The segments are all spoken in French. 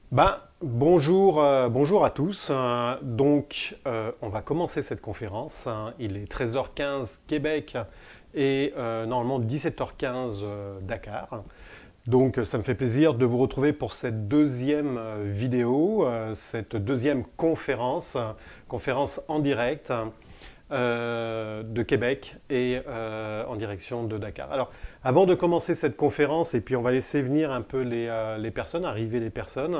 Bonjour à tous. On va commencer cette conférence. Il est 13h15 Québec et normalement 17h15 Dakar. Donc, ça me fait plaisir de vous retrouver pour cette deuxième vidéo, cette deuxième conférence en direct de Québec et en direction de Dakar. Alors, avant de commencer cette conférence, et puis on va laisser venir un peu les personnes, arriver les personnes,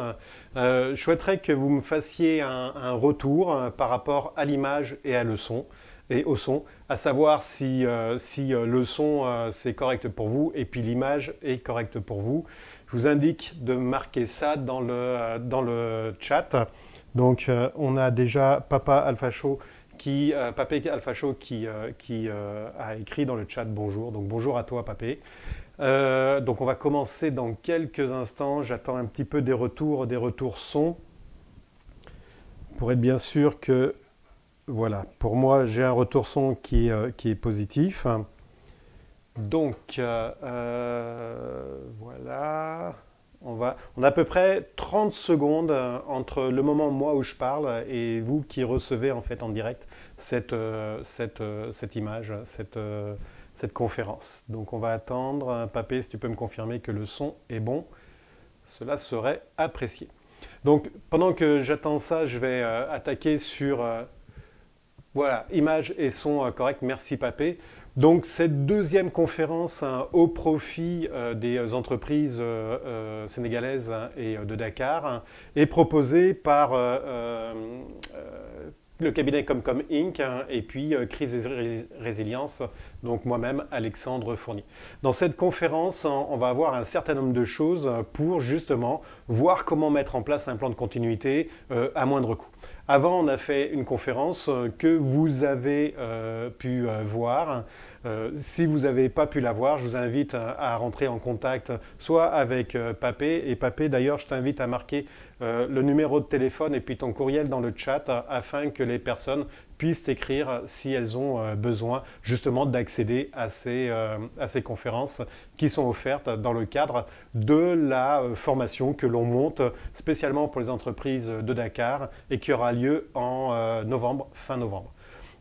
je souhaiterais que vous me fassiez un retour par rapport à l'image et à le son, et au son, à savoir si le son c'est correct pour vous et puis l'image est correcte pour vous. Je vous indique de marquer ça dans le chat. Donc on a déjà Papa Alpha Show Papé Alpha Show qui a écrit dans le chat bonjour. Donc bonjour à toi Papé. Donc on va commencer dans quelques instants. J'attends un petit peu des retours son pour être bien sûr que voilà, pour moi j'ai un retour son qui est positif. Donc voilà. On a à peu près 30 secondes entre le moment moi où je parle et vous qui recevez en fait en direct cette image, cette conférence. Donc on va attendre. Papé, si tu peux me confirmer que le son est bon, cela serait apprécié. Donc pendant que j'attends ça, je vais attaquer sur voilà, image et son correct. Merci Papé. Donc cette deuxième conférence au profit des entreprises sénégalaises et de Dakar est proposée par le cabinet Comcom Inc. Et puis Crise et Résilience, donc moi-même Alexandre Fournier. Dans cette conférence, on va avoir un certain nombre de choses pour justement voir comment mettre en place un plan de continuité à moindre coût. Avant, on a fait une conférence que vous avez pu voir. Si vous n'avez pas pu la voir, je vous invite à rentrer en contact soit avec Papé. Et Papé, d'ailleurs, je t'invite à marquer le numéro de téléphone et puis ton courriel dans le chat afin que les personnes puissent t'écrire si elles ont besoin justement d'accéder à ces conférences qui sont offertes dans le cadre de la formation que l'on monte spécialement pour les entreprises de Dakar et qui aura lieu en novembre, fin novembre.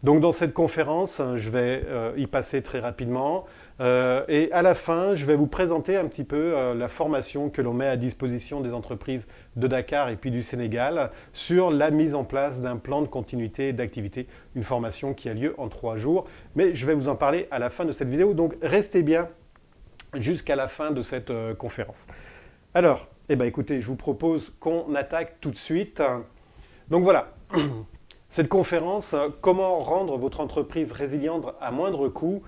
Donc dans cette conférence, je vais y passer très rapidement et à la fin, je vais vous présenter un petit peu la formation que l'on met à disposition des entreprises de Dakar et puis du Sénégal sur la mise en place d'un plan de continuité d'activité, une formation qui a lieu en 3 jours. Mais je vais vous en parler à la fin de cette vidéo, donc restez bien jusqu'à la fin de cette conférence. Alors, écoutez, je vous propose qu'on attaque tout de suite. Donc voilà. Cette conférence, comment rendre votre entreprise résiliente à moindre coût,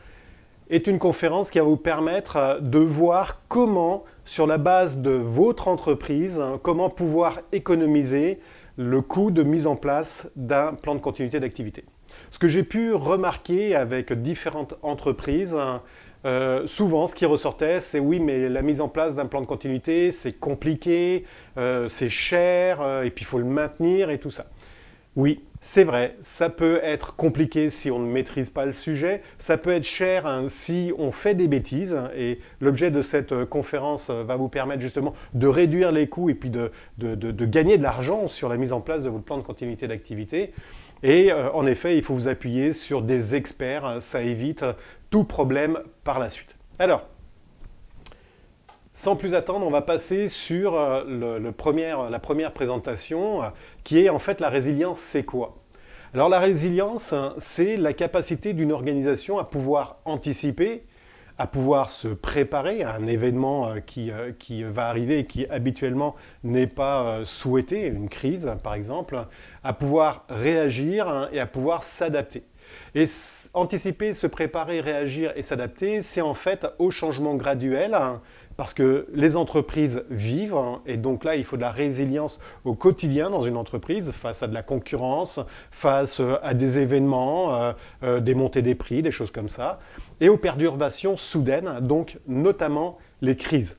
est une conférence qui va vous permettre de voir comment, sur la base de votre entreprise, comment pouvoir économiser le coût de mise en place d'un plan de continuité d'activité. Ce que j'ai pu remarquer avec différentes entreprises, souvent ce qui ressortait, c'est oui, mais la mise en place d'un plan de continuité, c'est compliqué, c'est cher, et puis il faut le maintenir et tout ça. Oui, c'est vrai, ça peut être compliqué si on ne maîtrise pas le sujet, ça peut être cher si on fait des bêtises, et l'objet de cette conférence va vous permettre justement de réduire les coûts et puis de gagner de l'argent sur la mise en place de votre plan de continuité d'activité. Et en effet, il faut vous appuyer sur des experts, ça évite tout problème par la suite. Alors, sans plus attendre, on va passer sur la première présentation qui est en fait la résilience, c'est quoi? Alors la résilience, c'est la capacité d'une organisation à pouvoir anticiper, à pouvoir se préparer à un événement qui va arriver et qui habituellement n'est pas souhaité, une crise par exemple, à pouvoir réagir et à pouvoir s'adapter. Et anticiper, se préparer, réagir et s'adapter, c'est en fait au changement graduel, parce que les entreprises vivent, et donc là, il faut de la résilience au quotidien dans une entreprise, face à de la concurrence, face à des événements, des montées des prix, des choses comme ça, et aux perturbations soudaines, donc notamment les crises,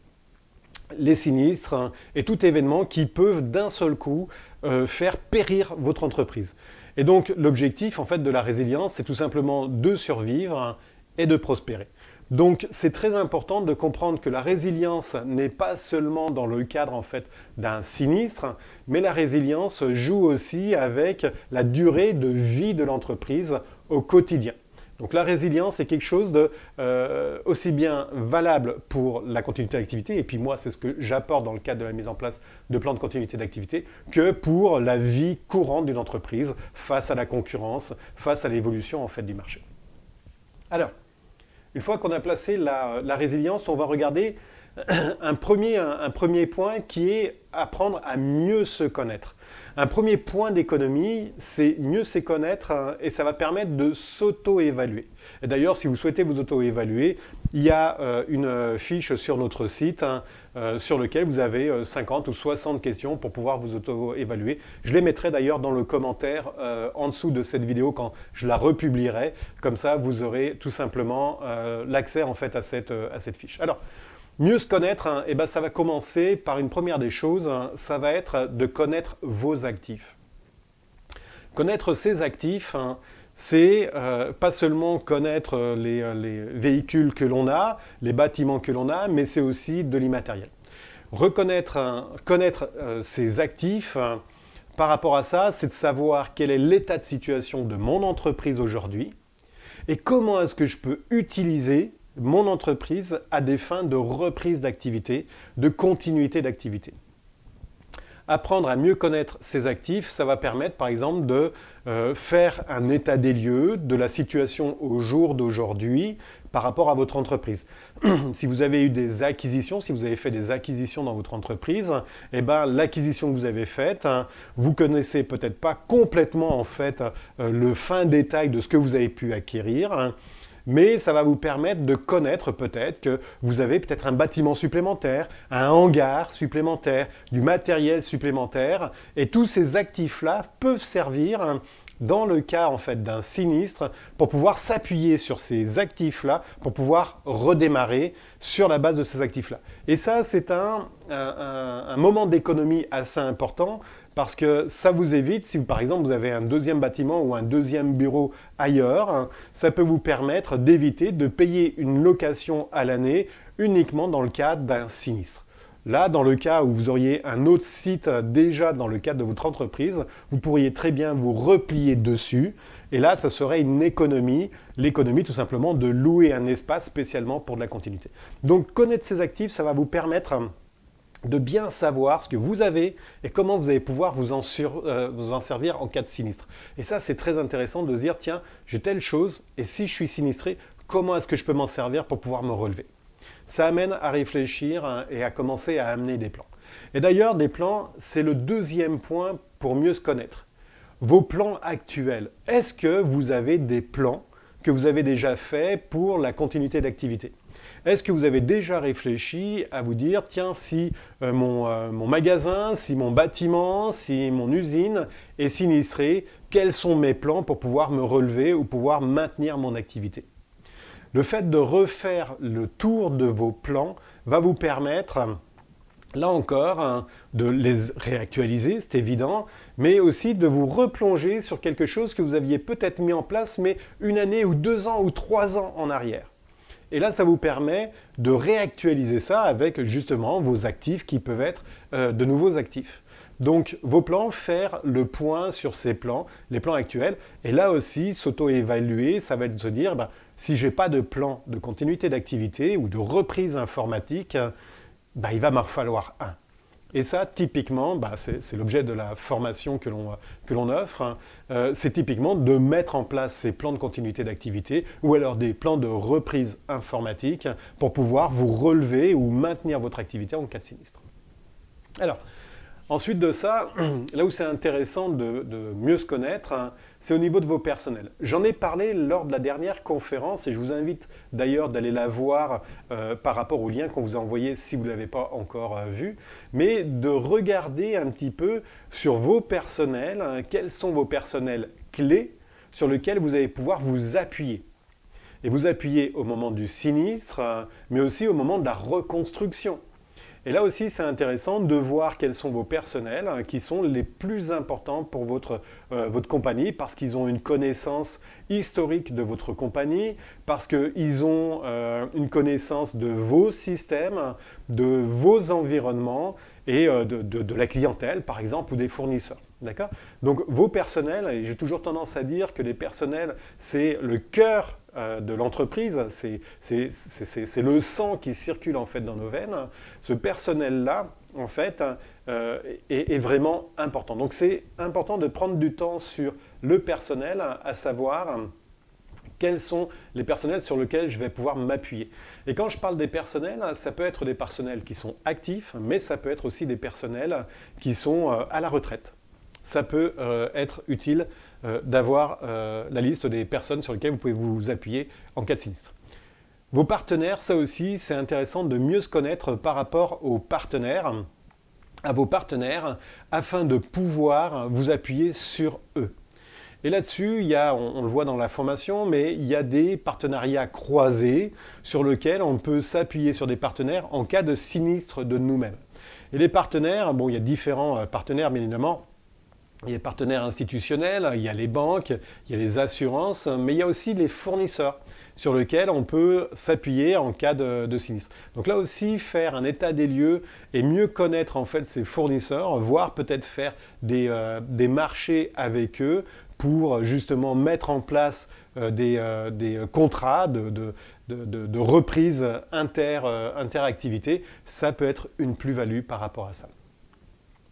les sinistres et tout événement qui peuvent d'un seul coup faire périr votre entreprise. Et donc l'objectif en fait de la résilience, c'est tout simplement de survivre et de prospérer. Donc c'est très important de comprendre que la résilience n'est pas seulement dans le cadre en fait d'un sinistre, mais la résilience joue aussi avec la durée de vie de l'entreprise au quotidien. Donc la résilience est quelque chose de aussi bien valable pour la continuité d'activité, et puis moi c'est ce que j'apporte dans le cadre de la mise en place de plans de continuité d'activité, que pour la vie courante d'une entreprise face à la concurrence, face à l'évolution en fait du marché. Alors, une fois qu'on a placé la résilience, on va regarder un premier point qui est apprendre à mieux se connaître. Un premier point d'économie, c'est mieux se connaître et ça va permettre de s'auto-évaluer. Et d'ailleurs, si vous souhaitez vous auto-évaluer, il y a une fiche sur notre site sur lequel vous avez 50 ou 60 questions pour pouvoir vous auto-évaluer. Je les mettrai d'ailleurs dans le commentaire en dessous de cette vidéo quand je la republierai. Comme ça, vous aurez tout simplement l'accès en fait à cette fiche. Alors, mieux se connaître, eh ben, ça va commencer par une première des choses, ça va être de connaître vos actifs. Connaître ses actifs, c'est pas seulement connaître les véhicules que l'on a, les bâtiments que l'on a, mais c'est aussi de l'immatériel. Connaître ses actifs, par rapport à ça, c'est de savoir quel est l'état de situation de mon entreprise aujourd'hui et comment est-ce que je peux utiliser mon entreprise à des fins de reprise d'activité, de continuité d'activité. Apprendre à mieux connaître ses actifs, ça va permettre par exemple de faire un état des lieux de la situation au jour d'aujourd'hui par rapport à votre entreprise. Si vous avez eu des acquisitions, si vous avez fait des acquisitions dans votre entreprise, eh ben, l'acquisition que vous avez faite, vous connaissez peut-être pas complètement en fait le fin détail de ce que vous avez pu acquérir, mais ça va vous permettre de connaître peut-être que vous avez peut-être un bâtiment supplémentaire, un hangar supplémentaire, du matériel supplémentaire, et tous ces actifs-là peuvent servir dans le cas en fait d'un sinistre pour pouvoir s'appuyer sur ces actifs-là, pour pouvoir redémarrer sur la base de ces actifs-là. Et ça, c'est un moment d'économie assez important parce que ça vous évite, si par exemple vous avez un deuxième bâtiment ou un deuxième bureau ailleurs, ça peut vous permettre d'éviter de payer une location à l'année uniquement dans le cadre d'un sinistre. Là, dans le cas où vous auriez un autre site déjà dans le cadre de votre entreprise, vous pourriez très bien vous replier dessus. Et là, ça serait une économie, l'économie tout simplement de louer un espace spécialement pour de la continuité. Donc connaître ces actifs, ça va vous permettre de bien savoir ce que vous avez et comment vous allez pouvoir vous en servir en cas de sinistre. Et ça, c'est très intéressant de se dire, tiens, j'ai telle chose, et si je suis sinistré, comment est-ce que je peux m'en servir pour pouvoir me relever? Ça amène à réfléchir et à commencer à amener des plans. Et d'ailleurs, des plans, c'est le deuxième point pour mieux se connaître. Vos plans actuels, est-ce que vous avez des plans que vous avez déjà faits pour la continuité d'activité? Est-ce que vous avez déjà réfléchi à vous dire, tiens, si mon magasin, si mon bâtiment, si mon usine est sinistré, quels sont mes plans pour pouvoir me relever ou pouvoir maintenir mon activité? Le fait de refaire le tour de vos plans va vous permettre, là encore, de les réactualiser, c'est évident, mais aussi de vous replonger sur quelque chose que vous aviez peut-être mis en place, mais une année ou 2 ans ou 3 ans en arrière. Et là, ça vous permet de réactualiser ça avec justement vos actifs qui peuvent être de nouveaux actifs. Donc vos plans, faire le point sur ces plans, les plans actuels, et là aussi s'auto-évaluer, ça va être de se dire, si je n'ai pas de plan de continuité d'activité ou de reprise informatique, il va m'en falloir un. Et ça, typiquement, c'est l'objet de la formation que l'on offre, c'est typiquement de mettre en place ces plans de continuité d'activité ou alors des plans de reprise informatique pour pouvoir vous relever ou maintenir votre activité en cas de sinistre. Alors, ensuite de ça, là où c'est intéressant de mieux se connaître, c'est au niveau de vos personnels. J'en ai parlé lors de la dernière conférence et je vous invite d'ailleurs d'aller la voir par rapport au lien qu'on vous a envoyé si vous ne l'avez pas encore vu, mais de regarder un petit peu sur vos personnels, quels sont vos personnels clés sur lesquels vous allez pouvoir vous appuyer. Et vous appuyer au moment du sinistre, mais aussi au moment de la reconstruction. Et là aussi, c'est intéressant de voir quels sont vos personnels qui sont les plus importants pour votre compagnie parce qu'ils ont une connaissance historique de votre compagnie, parce qu'ils ont une connaissance de vos systèmes, de vos environnements et de la clientèle, par exemple, ou des fournisseurs. D'accord? Donc vos personnels, et j'ai toujours tendance à dire que les personnels, c'est le cœur de l'entreprise, c'est le sang qui circule en fait dans nos veines. Ce personnel-là, en fait, est vraiment important. Donc c'est important de prendre du temps sur le personnel, à savoir quels sont les personnels sur lesquels je vais pouvoir m'appuyer. Et quand je parle des personnels, ça peut être des personnels qui sont actifs, mais ça peut être aussi des personnels qui sont à la retraite. Ça peut être utile d'avoir la liste des personnes sur lesquelles vous pouvez vous appuyer en cas de sinistre. Vos partenaires, ça aussi, c'est intéressant de mieux se connaître par rapport aux partenaires, à vos partenaires, afin de pouvoir vous appuyer sur eux. Et là-dessus, on le voit dans la formation, mais il y a des partenariats croisés sur lesquels on peut s'appuyer sur des partenaires en cas de sinistre de nous-mêmes. Et les partenaires, bon, il y a différents partenaires, bien évidemment. Il y a les partenaires institutionnels, il y a les banques, il y a les assurances, mais il y a aussi les fournisseurs sur lesquels on peut s'appuyer en cas de sinistre. Donc là aussi, faire un état des lieux et mieux connaître en fait ces fournisseurs, voire peut-être faire des marchés avec eux pour justement mettre en place des contrats de reprise interactivité, ça peut être une plus-value par rapport à ça.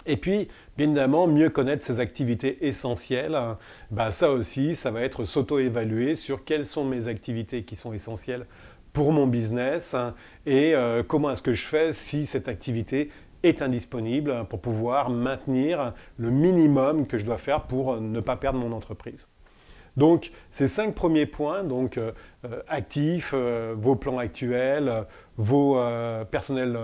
Et puis, bien évidemment, mieux connaître ses activités essentielles, ça aussi, ça va être s'auto-évaluer sur quelles sont mes activités qui sont essentielles pour mon business et comment est-ce que je fais si cette activité est indisponible pour pouvoir maintenir le minimum que je dois faire pour ne pas perdre mon entreprise. Donc, ces 5 premiers points, donc actifs, vos plans actuels, vos personnels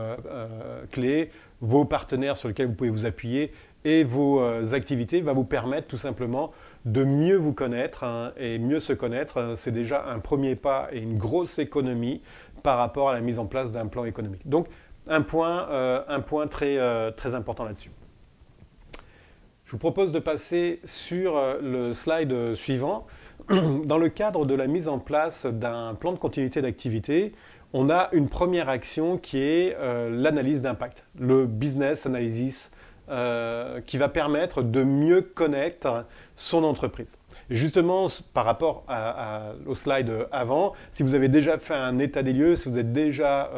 clés, vos partenaires sur lesquels vous pouvez vous appuyer et vos activités va vous permettre tout simplement de mieux vous connaître et mieux se connaître, c'est déjà un premier pas et une grosse économie par rapport à la mise en place d'un plan économique. Donc, un point très important là-dessus. Je vous propose de passer sur le slide suivant. Dans le cadre de la mise en place d'un plan de continuité d'activité, on a une première action qui est l'analyse d'impact, le business analysis, qui va permettre de mieux connaître son entreprise. Et justement, par rapport au slide avant, si vous avez déjà fait un état des lieux, si vous êtes déjà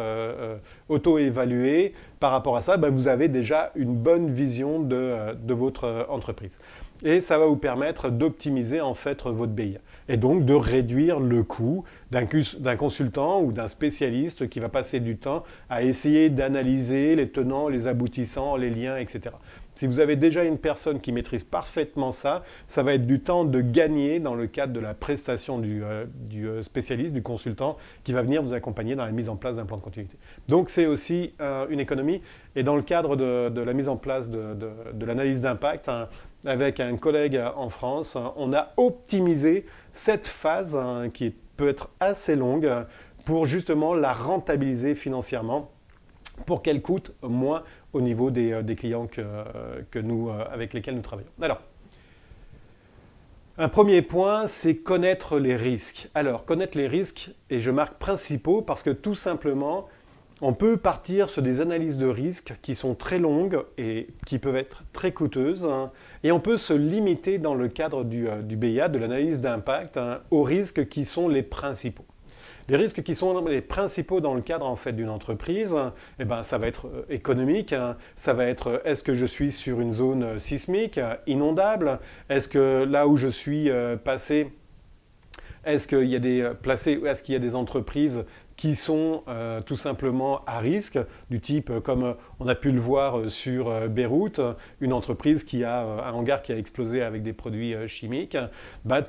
auto-évalué par rapport à ça, vous avez déjà une bonne vision de votre entreprise. Et ça va vous permettre d'optimiser en fait votre BI et donc de réduire le coût d'un consultant ou d'un spécialiste qui va passer du temps à essayer d'analyser les tenants, les aboutissants, les liens, etc. Si vous avez déjà une personne qui maîtrise parfaitement ça, ça va être du temps de gagner dans le cadre de la prestation du spécialiste, du consultant, qui va venir vous accompagner dans la mise en place d'un plan de continuité. Donc c'est aussi une économie. Et dans le cadre de la mise en place de l'analyse d'impact, avec un collègue en France, on a optimisé cette phase qui peut être assez longue pour justement la rentabiliser financièrement pour qu'elle coûte moins au niveau des clients avec lesquels nous travaillons. Alors, un premier point, c'est connaître les risques. Alors, connaître les risques, et je marque principaux parce que tout simplement, on peut partir sur des analyses de risques qui sont très longues et qui peuvent être très coûteuses. Et on peut se limiter dans le cadre du BIA, de l'analyse d'impact, aux risques qui sont les principaux. Les risques qui sont les principaux dans le cadre en fait d'une entreprise, ça va être économique, ça va être est-ce que je suis sur une zone sismique, inondable, est-ce que là où je suis passé, est-ce qu'il y a des entreprises qui sont tout simplement à risque, du type comme on a pu le voir sur Beyrouth, une entreprise qui a un hangar qui a explosé avec des produits chimiques.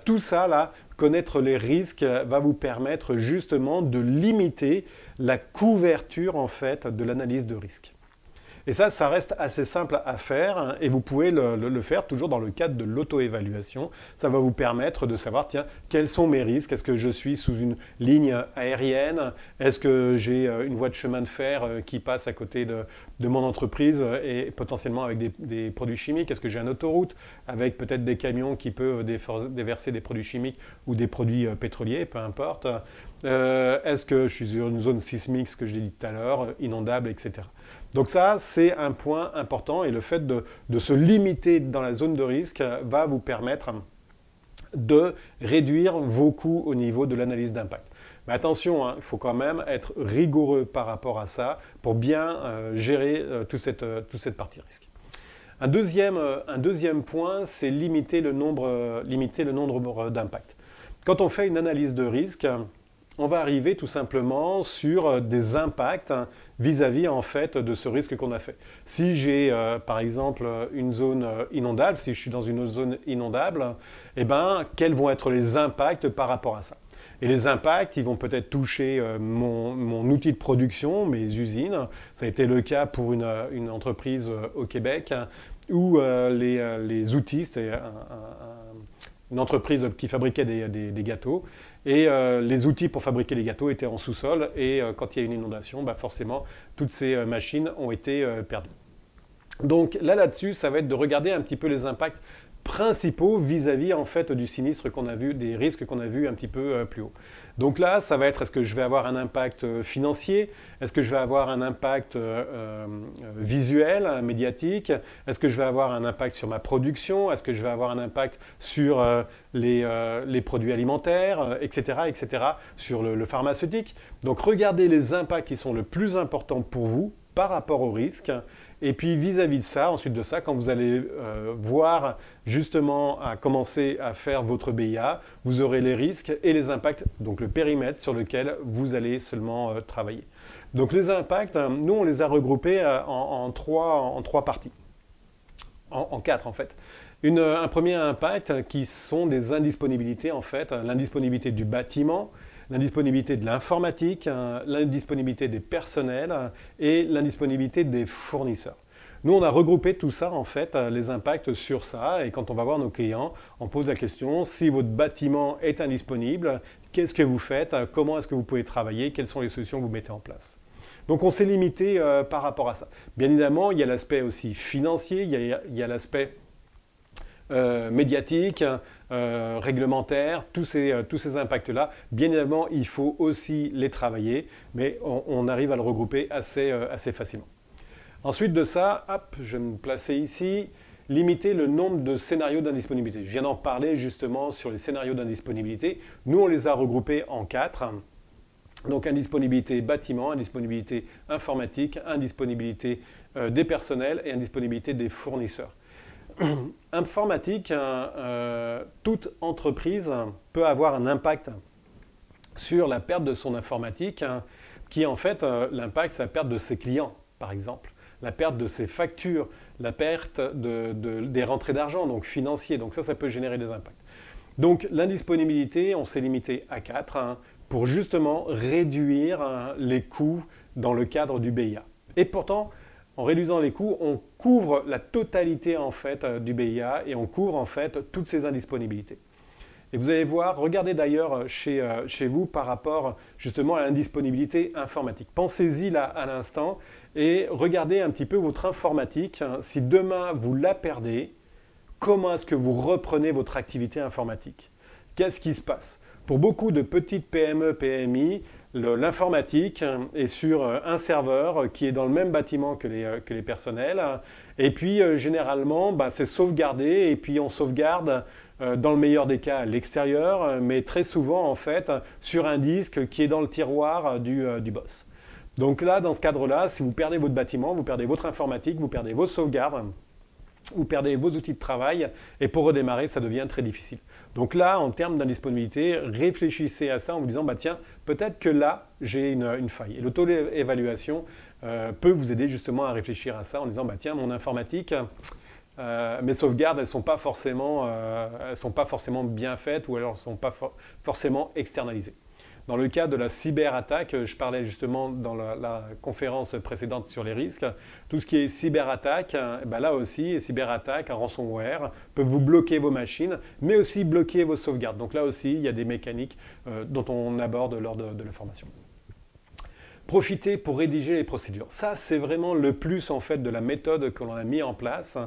Tout ça, là, connaître les risques va vous permettre justement de limiter la couverture en fait de l'analyse de risque. Et ça reste assez simple à faire hein, et vous pouvez le faire toujours dans le cadre de l'auto-évaluation. Ça va vous permettre de savoir, tiens, quels sont mes risques? Est-ce que je suis sous une ligne aérienne? Est-ce que j'ai une voie de chemin de fer qui passe à côté de mon entreprise et potentiellement avec des produits chimiques? Est-ce que j'ai une autoroute avec peut-être des camions qui peuvent déverser des produits chimiques ou des produits pétroliers, peu importe. Est-ce que je suis sur une zone sismique, ce que j'ai dit tout à l'heure, inondable, etc. Donc ça, c'est un point important et le fait de se limiter dans la zone de risque va vous permettre de réduire vos coûts au niveau de l'analyse d'impact. Mais attention, hein, il faut quand même être rigoureux par rapport à ça pour bien gérer toute cette partie risque. Un deuxième point, c'est limiter le nombre d'impacts. Quand on fait une analyse de risque, on va arriver tout simplement sur des impacts vis-à-vis en fait de ce risque qu'on a fait. Si j'ai par exemple une zone inondable, si je suis dans une zone inondable, eh ben, quels vont être les impacts par rapport à ça? Et les impacts, ils vont peut-être toucher mon outil de production, mes usines. Ça a été le cas pour une entreprise au Québec où les outils, c'était une entreprise qui fabriquait des gâteaux. Et les outils pour fabriquer les gâteaux étaient en sous-sol. Et quand il y a une inondation, bah forcément, toutes ces machines ont été perdues. Donc là-dessus, ça va être de regarder un petit peu les impacts principaux vis-à-vis en fait du sinistre qu'on a vu, des risques qu'on a vu un petit peu plus haut. Donc là, ça va être, est-ce que je vais avoir un impact financier? Est-ce que je vais avoir un impact visuel, médiatique? Est-ce que je vais avoir un impact sur ma production? Est-ce que je vais avoir un impact sur les produits alimentaires, etc., etc., sur le pharmaceutique? Donc regardez les impacts qui sont le plus importants pour vous par rapport au risque. Et puis vis-à-vis de ça, ensuite de ça, quand vous allez voir justement à commencer à faire votre BIA, vous aurez les risques et les impacts, donc le périmètre sur lequel vous allez seulement travailler. Donc les impacts, nous on les a regroupés en trois parties, en quatre en fait. Un premier impact qui sont des indisponibilités en fait, l'indisponibilité du bâtiment, l'indisponibilité de l'informatique, l'indisponibilité des personnels et l'indisponibilité des fournisseurs. Nous, on a regroupé tout ça, en fait, les impacts sur ça. Et quand on va voir nos clients, on pose la question, si votre bâtiment est indisponible, qu'est-ce que vous faites? Comment est-ce que vous pouvez travailler? Quelles sont les solutions que vous mettez en place? Donc, on s'est limité par rapport à ça. Bien évidemment, il y a l'aspect aussi financier, il y a l'aspect médiatique, réglementaire, tous ces impacts-là. Bien évidemment, il faut aussi les travailler, mais on arrive à le regrouper assez facilement. Ensuite de ça, hop, je vais me placer ici, limiter le nombre de scénarios d'indisponibilité. Je viens d'en parler justement sur les scénarios d'indisponibilité. Nous, on les a regroupés en 4. Donc indisponibilité bâtiment, indisponibilité informatique, indisponibilité des personnels et indisponibilité des fournisseurs. Informatique, toute entreprise peut avoir un impact sur la perte de son informatique, qui en fait, l'impact, c'est la perte de ses clients, par exemple, la perte de ses factures, la perte des rentrées d'argent, donc financiers. Donc ça peut générer des impacts. Donc l'indisponibilité, on s'est limité à 4 pour justement réduire les coûts dans le cadre du BIA. Et pourtant, en réduisant les coûts, on couvre la totalité en fait du BIA et on couvre en fait toutes ces indisponibilités. Et vous allez voir, regardez d'ailleurs chez vous par rapport justement à l'indisponibilité informatique. Pensez-y là à l'instant et regardez un petit peu votre informatique. Si demain vous la perdez, comment est-ce que vous reprenez votre activité informatique? Qu'est-ce qui se passe? Pour beaucoup de petites PME, PMI, l'informatique est sur un serveur qui est dans le même bâtiment que les personnels. Et puis, généralement, c'est sauvegardé et puis on sauvegarde dans le meilleur des cas à l'extérieur, mais très souvent, en fait, sur un disque qui est dans le tiroir du boss. Donc là, dans ce cadre-là, si vous perdez votre bâtiment, vous perdez votre informatique, vous perdez vos sauvegardes, vous perdez vos outils de travail et pour redémarrer, ça devient très difficile. Donc là, en termes d'indisponibilité, réfléchissez à ça en vous disant, tiens, peut-être que là, j'ai une faille. Et l'auto-évaluation peut vous aider justement à réfléchir à ça en disant, tiens, mon informatique, mes sauvegardes, elles ne sont pas forcément bien faites ou alors elles ne sont pas forcément externalisées. Dans le cas de la cyberattaque, je parlais justement dans la conférence précédente sur les risques, tout ce qui est cyberattaque, ben là aussi, cyberattaque, un ransomware, peuvent vous bloquer vos machines, mais aussi bloquer vos sauvegardes. Donc là aussi, il y a des mécaniques dont on aborde lors de la formation. Profiter pour rédiger les procédures. Ça, c'est vraiment le plus en fait de la méthode que l'on a mis en place.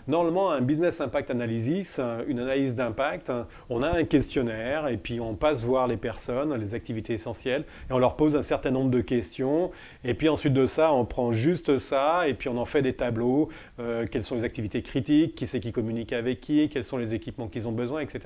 Normalement, un business impact analysis, une analyse d'impact, on a un questionnaire et puis on passe voir les personnes, les activités essentielles et on leur pose un certain nombre de questions. Et puis ensuite de ça, on prend juste ça et puis on en fait des tableaux. Quelles sont les activités critiques, qui c'est qui communique avec qui, quels sont les équipements qu'ils ont besoin, etc.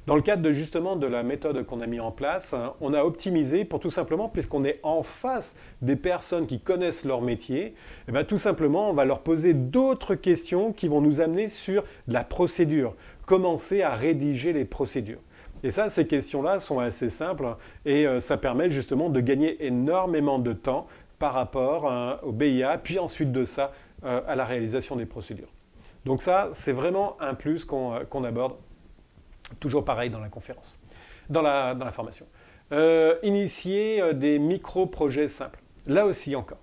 Dans le cadre justement de la méthode qu'on a mis en place, on a optimisé pour tout simplement, puisqu'on est en face des personnes qui connaissent leur métier, et bien tout simplement on va leur poser d'autres questions qui vont nous amener sur la procédure, commencer à rédiger les procédures. Et ça, ces questions-là sont assez simples et ça permet justement de gagner énormément de temps par rapport au BIA, puis ensuite de ça à la réalisation des procédures. Donc ça, c'est vraiment un plus qu'on aborde. Toujours pareil dans la conférence, dans la formation. Initier des micro-projets simples. Là aussi encore.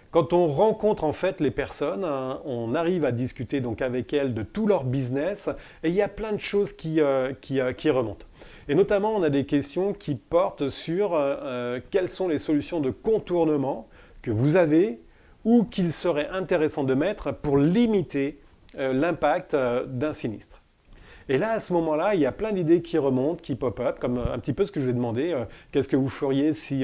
Quand on rencontre en fait les personnes, on arrive à discuter donc avec elles de tout leur business et il y a plein de choses qui remontent. Et notamment, on a des questions qui portent sur quelles sont les solutions de contournement que vous avez ou qu'il serait intéressant de mettre pour limiter l'impact d'un sinistre. Et là, à ce moment-là, il y a plein d'idées qui remontent, qui pop-up, comme un petit peu ce que je vous ai demandé. Qu'est-ce que vous feriez si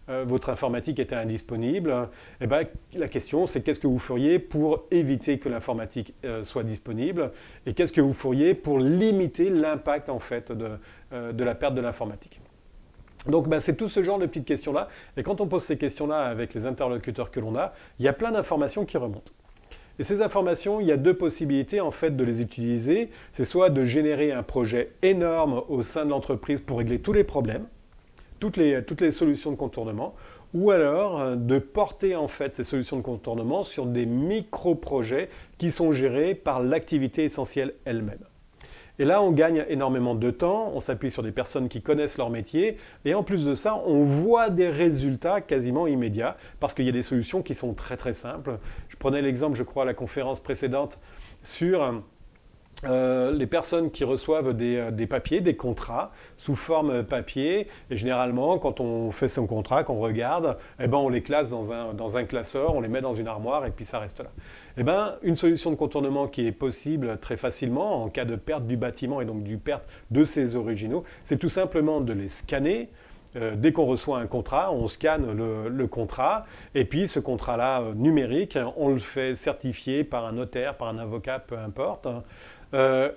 votre informatique était indisponible? Eh ben, la question, c'est qu'est-ce que vous feriez pour éviter que l'informatique soit disponible? Et qu'est-ce que vous feriez pour limiter l'impact en fait de la perte de l'informatique? Donc ben, c'est tout ce genre de petites questions-là. Et quand on pose ces questions-là avec les interlocuteurs que l'on a, il y a plein d'informations qui remontent. Et ces informations, il y a deux possibilités en fait de les utiliser. C'est soit de générer un projet énorme au sein de l'entreprise pour régler tous les problèmes, toutes les solutions de contournement, ou alors de porter en fait ces solutions de contournement sur des micro-projets qui sont gérés par l'activité essentielle elle-même. Et là, on gagne énormément de temps, on s'appuie sur des personnes qui connaissent leur métier, et en plus de ça, on voit des résultats quasiment immédiats, parce qu'il y a des solutions qui sont très très simples. Je prenais l'exemple, je crois, à la conférence précédente, sur les personnes qui reçoivent des papiers, des contrats sous forme papier, et généralement quand on fait son contrat, qu'on regarde, eh ben, on les classe dans un classeur, on les met dans une armoire et puis ça reste là. Eh ben, une solution de contournement qui est possible très facilement en cas de perte du bâtiment et donc du perte de ses originaux, c'est tout simplement de les scanner. Dès qu'on reçoit un contrat, on scanne le contrat et puis ce contrat-là numérique, on le fait certifier par un notaire, par un avocat, peu importe.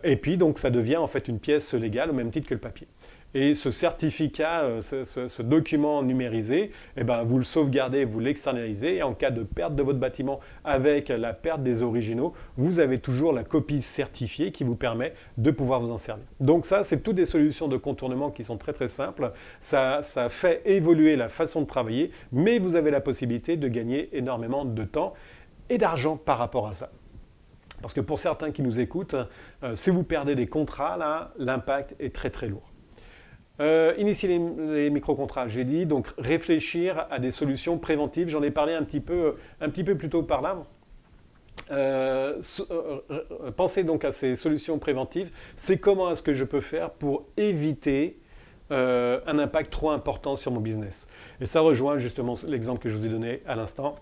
Et puis donc ça devient en fait une pièce légale au même titre que le papier. Et ce certificat, ce document numérisé, eh ben, vous le sauvegardez, vous l'externalisez et en cas de perte de votre bâtiment avec la perte des originaux, vous avez toujours la copie certifiée qui vous permet de pouvoir vous en servir. Donc ça, c'est toutes des solutions de contournement qui sont très très simples. Ça fait évoluer la façon de travailler, mais vous avez la possibilité de gagner énormément de temps et d'argent par rapport à ça. Parce que pour certains qui nous écoutent, si vous perdez des contrats, là, l'impact est très très lourd. Initier les micro-contrats, j'ai dit, donc réfléchir à des solutions préventives. J'en ai parlé un petit peu plus tôt par là. Pensez donc à ces solutions préventives. C'est comment est-ce que je peux faire pour éviter un impact trop important sur mon business. Et ça rejoint justement l'exemple que je vous ai donné à l'instant.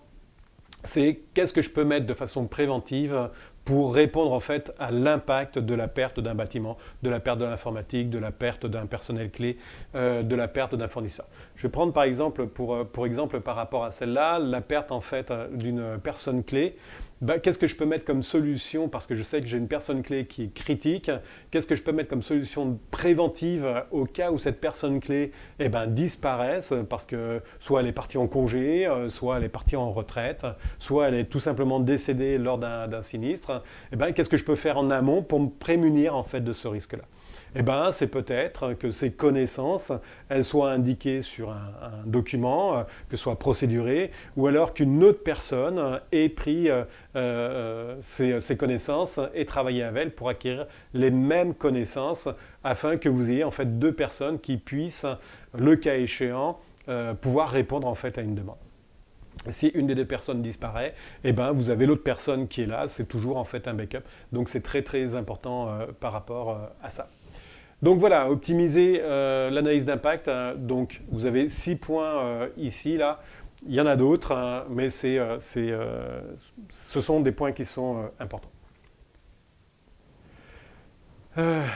C'est qu'est-ce que je peux mettre de façon préventive pour répondre en fait à l'impact de la perte d'un bâtiment, de la perte de l'informatique, de la perte d'un personnel clé, de la perte d'un fournisseur. Je vais prendre par exemple, pour exemple par rapport à celle-là, la perte en fait d'une personne clé. Ben, qu'est-ce que je peux mettre comme solution, parce que je sais que j'ai une personne clé qui est critique, qu'est-ce que je peux mettre comme solution préventive au cas où cette personne clé eh ben, disparaisse, parce que soit elle est partie en congé, soit elle est partie en retraite, soit elle est tout simplement décédée lors d'un sinistre. Eh ben, qu'est-ce que je peux faire en amont pour me prémunir en fait, de ce risque-là? Eh ben, c'est peut-être que ces connaissances, elles soient indiquées sur un document, que ce soit procéduré, ou alors qu'une autre personne ait pris ces connaissances et travaillé avec elles pour acquérir les mêmes connaissances, afin que vous ayez en fait deux personnes qui puissent, le cas échéant, pouvoir répondre en fait à une demande. Si une des deux personnes disparaît, eh ben, vous avez l'autre personne qui est là, c'est toujours en fait un backup. Donc c'est très très important par rapport à ça. Donc voilà, optimiser l'analyse d'impact. Donc vous avez 6 points ici, là. Il y en a d'autres, mais ce sont des points qui sont importants.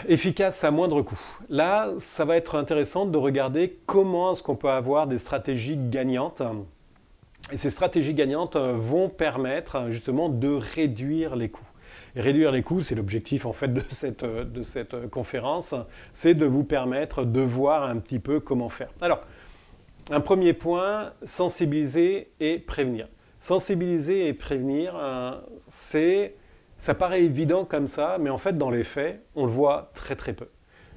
Efficace à moindre coût. Là, ça va être intéressant de regarder comment est-ce qu'on peut avoir des stratégies gagnantes. Et ces stratégies gagnantes vont permettre justement de réduire les coûts. Et réduire les coûts, c'est l'objectif en fait de cette conférence, c'est de vous permettre de voir un petit peu comment faire. Alors, un premier point, sensibiliser et prévenir. Sensibiliser et prévenir, ça paraît évident comme ça, mais en fait dans les faits, on le voit très très peu.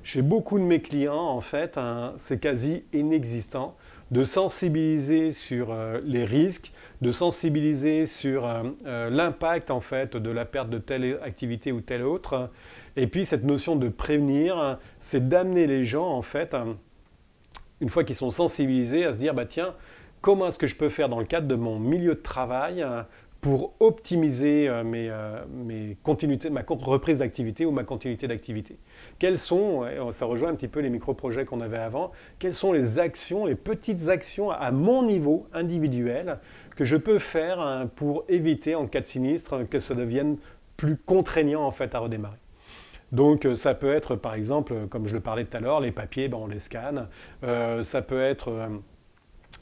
Chez beaucoup de mes clients, en fait, c'est quasi inexistant de sensibiliser sur les risques, de sensibiliser sur l'impact en fait de la perte de telle activité ou telle autre. Et puis cette notion de prévenir, c'est d'amener les gens en fait, une fois qu'ils sont sensibilisés, à se dire bah tiens, comment est-ce que je peux faire dans le cadre de mon milieu de travail pour optimiser mes continuités, ma reprise d'activité ou ma continuité d'activité. Quelles sont, ça rejoint un petit peu les micro-projets qu'on avait avant, quelles sont les actions, les petites actions à mon niveau individuel que je peux faire pour éviter en cas de sinistre que ça devienne plus contraignant en fait à redémarrer. Donc ça peut être par exemple, comme je le parlais tout à l'heure, les papiers, ben, on les scanne, ça peut être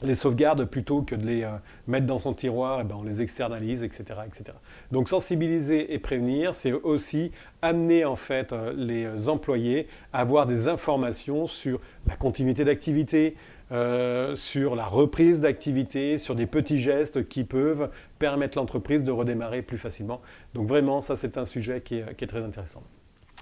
les sauvegardes, plutôt que de les mettre dans son tiroir, eh ben, on les externalise, etc., etc. Donc sensibiliser et prévenir, c'est aussi amener en fait les employés à avoir des informations sur la continuité d'activité, sur la reprise d'activité, sur des petits gestes qui peuvent permettre l'entreprise de redémarrer plus facilement. Donc vraiment, ça c'est un sujet qui est très intéressant.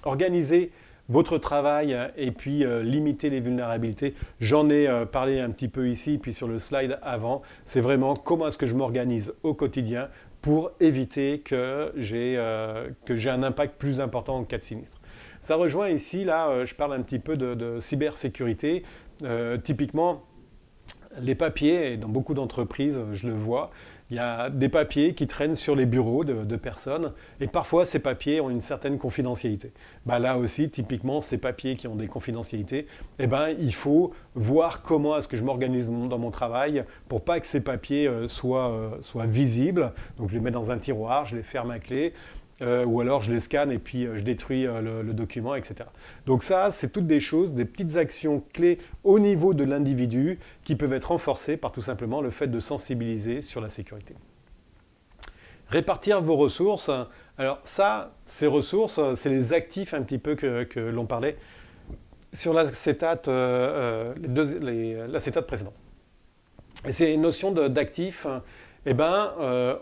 Organiser votre travail et puis limiter les vulnérabilités. J'en ai parlé un petit peu ici, puis sur le slide avant. C'est vraiment comment est-ce que je m'organise au quotidien pour éviter que j'ai un impact plus important en cas de sinistre. Ça rejoint ici, là, je parle un petit peu de cybersécurité. Typiquement, les papiers, et dans beaucoup d'entreprises, je le vois, il y a des papiers qui traînent sur les bureaux de personnes, et parfois ces papiers ont une certaine confidentialité. Bah là aussi, typiquement, ces papiers qui ont des confidentialités, eh ben, il faut voir comment est-ce que je m'organise dans mon travail pour pas que ces papiers soient visibles. Donc je les mets dans un tiroir, je les ferme à clé, ou alors je les scanne et puis je détruis le document, etc. Donc ça, c'est toutes des choses, des petites actions clés au niveau de l'individu qui peuvent être renforcées par tout simplement le fait de sensibiliser sur la sécurité. Répartir vos ressources. Alors ça, ces ressources, c'est les actifs un petit peu que l'on parlait sur l'acétate précédent. Et ces notions d'actifs, eh ben,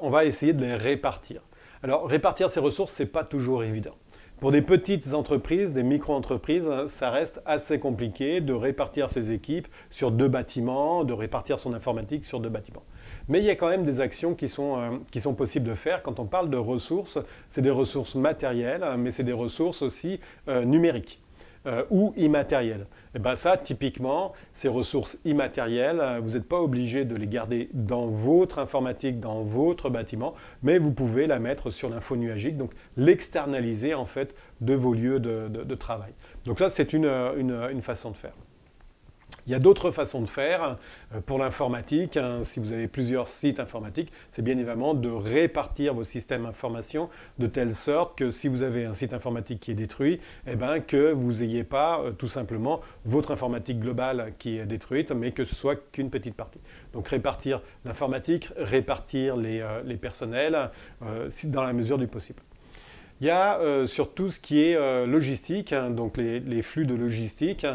on va essayer de les répartir. Alors, répartir ces ressources, ce n'est pas toujours évident. Pour des petites entreprises, des micro-entreprises, ça reste assez compliqué de répartir ses équipes sur 2 bâtiments, de répartir son informatique sur 2 bâtiments. Mais il y a quand même des actions qui sont possibles de faire. Quand on parle de ressources, c'est des ressources matérielles, mais c'est des ressources aussi numériques. Ou immatérielles. Et ben ça, typiquement, ces ressources immatérielles, vous n'êtes pas obligé de les garder dans votre informatique, dans votre bâtiment, mais vous pouvez la mettre sur l'info nuagique, donc l'externaliser en fait de vos lieux de travail. Donc ça, c'est une façon de faire. Il y a d'autres façons de faire pour l'informatique. Si vous avez plusieurs sites informatiques, c'est bien évidemment de répartir vos systèmes d'information de telle sorte que si vous avez un site informatique qui est détruit, eh ben, que vous n'ayez pas tout simplement votre informatique globale qui est détruite, mais que ce soit qu'une petite partie. Donc répartir l'informatique, répartir les personnels dans la mesure du possible. Il y a sur tout ce qui est logistique, donc les flux de logistique.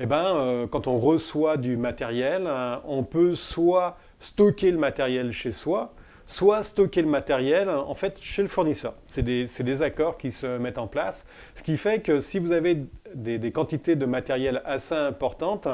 Eh ben, quand on reçoit du matériel, on peut soit stocker le matériel chez soi, soit stocker le matériel en fait chez le fournisseur. C'est des accords qui se mettent en place, ce qui fait que si vous avez des quantités de matériel assez importantes,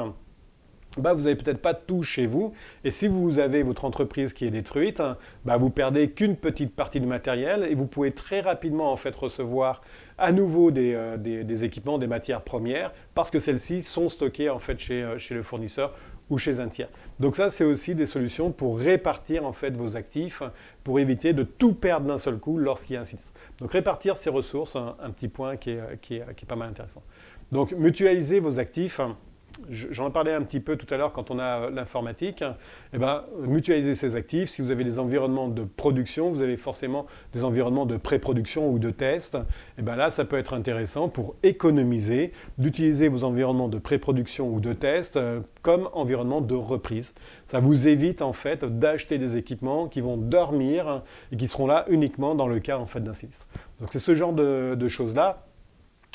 bah, vous n'avez peut-être pas tout chez vous. Et si vous avez votre entreprise qui est détruite, bah, vous perdez qu'une petite partie du matériel et vous pouvez très rapidement en fait recevoir à nouveau des équipements, des matières premières, parce que celles-ci sont stockées en fait chez le fournisseur ou chez un tiers. Donc ça, c'est aussi des solutions pour répartir en fait vos actifs, pour éviter de tout perdre d'un seul coup lorsqu'il y a un sinistre. Donc répartir ces ressources, un petit point qui est pas mal intéressant. Donc mutualiser vos actifs. J'en ai parlé un petit peu tout à l'heure quand on a l'informatique. Eh ben, mutualiser ces actifs. Si vous avez des environnements de production, vous avez forcément des environnements de pré-production ou de test. Eh ben là, ça peut être intéressant pour économiser, d'utiliser vos environnements de pré-production ou de test comme environnement de reprise. Ça vous évite en fait d'acheter des équipements qui vont dormir et qui seront là uniquement dans le cas en fait d'un sinistre. Donc c'est ce genre de choses-là.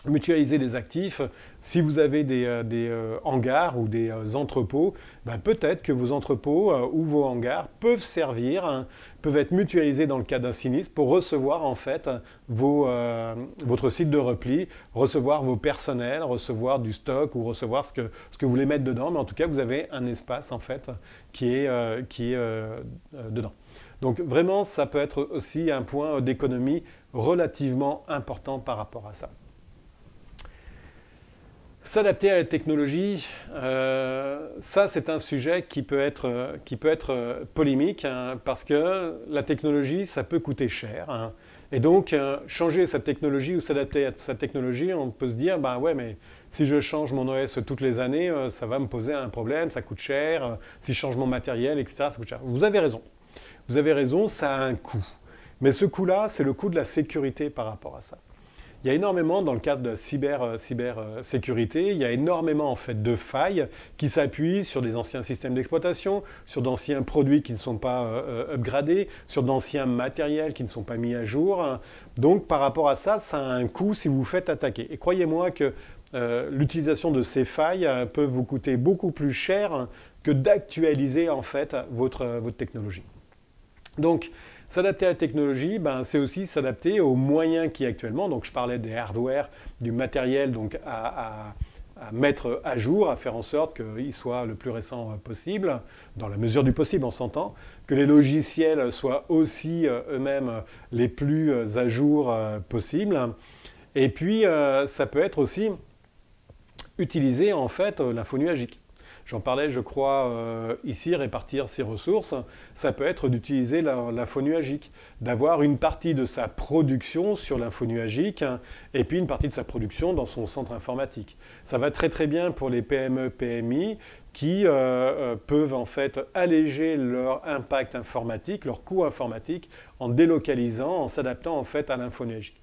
Mutualiser des actifs, si vous avez des hangars ou des entrepôts, ben peut-être que vos entrepôts ou vos hangars peuvent servir, peuvent être mutualisés dans le cas d'un sinistre pour recevoir en fait votre site de repli, recevoir vos personnels, recevoir du stock ou recevoir ce que vous voulez mettre dedans, mais en tout cas vous avez un espace en fait qui est dedans. Donc vraiment ça peut être aussi un point d'économie relativement important par rapport à ça. S'adapter à la technologie, ça c'est un sujet qui peut être polémique parce que la technologie ça peut coûter cher. Et donc changer sa technologie ou s'adapter à sa technologie, on peut se dire bah ouais mais si je change mon OS toutes les années, ça va me poser un problème, ça coûte cher. Si je change mon matériel, etc., ça coûte cher. Vous avez raison, ça a un coût. Mais ce coût-là, c'est le coût de la sécurité par rapport à ça. Il y a énormément, dans le cadre de la cybersécurité, il y a énormément en fait de failles qui s'appuient sur des anciens systèmes d'exploitation, sur d'anciens produits qui ne sont pas upgradés, sur d'anciens matériels qui ne sont pas mis à jour. Donc par rapport à ça, ça a un coût si vous vous faites attaquer. Et croyez-moi que l'utilisation de ces failles peut vous coûter beaucoup plus cher que d'actualiser en fait votre technologie. Donc, s'adapter à la technologie, ben, c'est aussi s'adapter aux moyens qui actuellement, donc je parlais des hardware, du matériel donc à mettre à jour, à faire en sorte qu'il soit le plus récent possible, dans la mesure du possible on s'entend, que les logiciels soient aussi eux-mêmes les plus à jour possible. Et puis ça peut être aussi utiliser en fait l'info nuagique. J'en parlais, je crois, ici, répartir ses ressources, ça peut être d'utiliser l'info nuagique, d'avoir une partie de sa production sur l'info nuagique et puis une partie de sa production dans son centre informatique. Ça va très très bien pour les PME, PMI qui peuvent en fait alléger leur impact informatique, leur coût informatique en délocalisant, en s'adaptant en fait à l'info nuagique.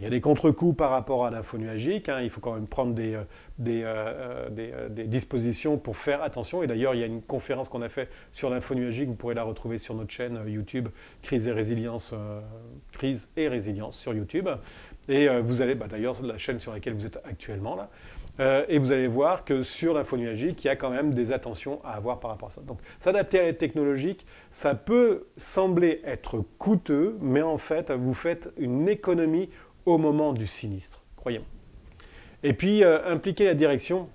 Il y a des contre-coups par rapport à l'info nuagique, il faut quand même prendre des dispositions pour faire attention. Et d'ailleurs, il y a une conférence qu'on a faite sur l'info nuagique, vous pourrez la retrouver sur notre chaîne YouTube Crise et Résilience sur YouTube. Et vous allez, d'ailleurs, la chaîne sur laquelle vous êtes actuellement là. Et vous allez voir que sur l'info nuagique, il y a quand même des attentions à avoir par rapport à ça. Donc, s'adapter à l'aide technologique, ça peut sembler être coûteux, mais en fait, vous faites une économie au moment du sinistre, croyez-moi. Et puis, impliquer la direction,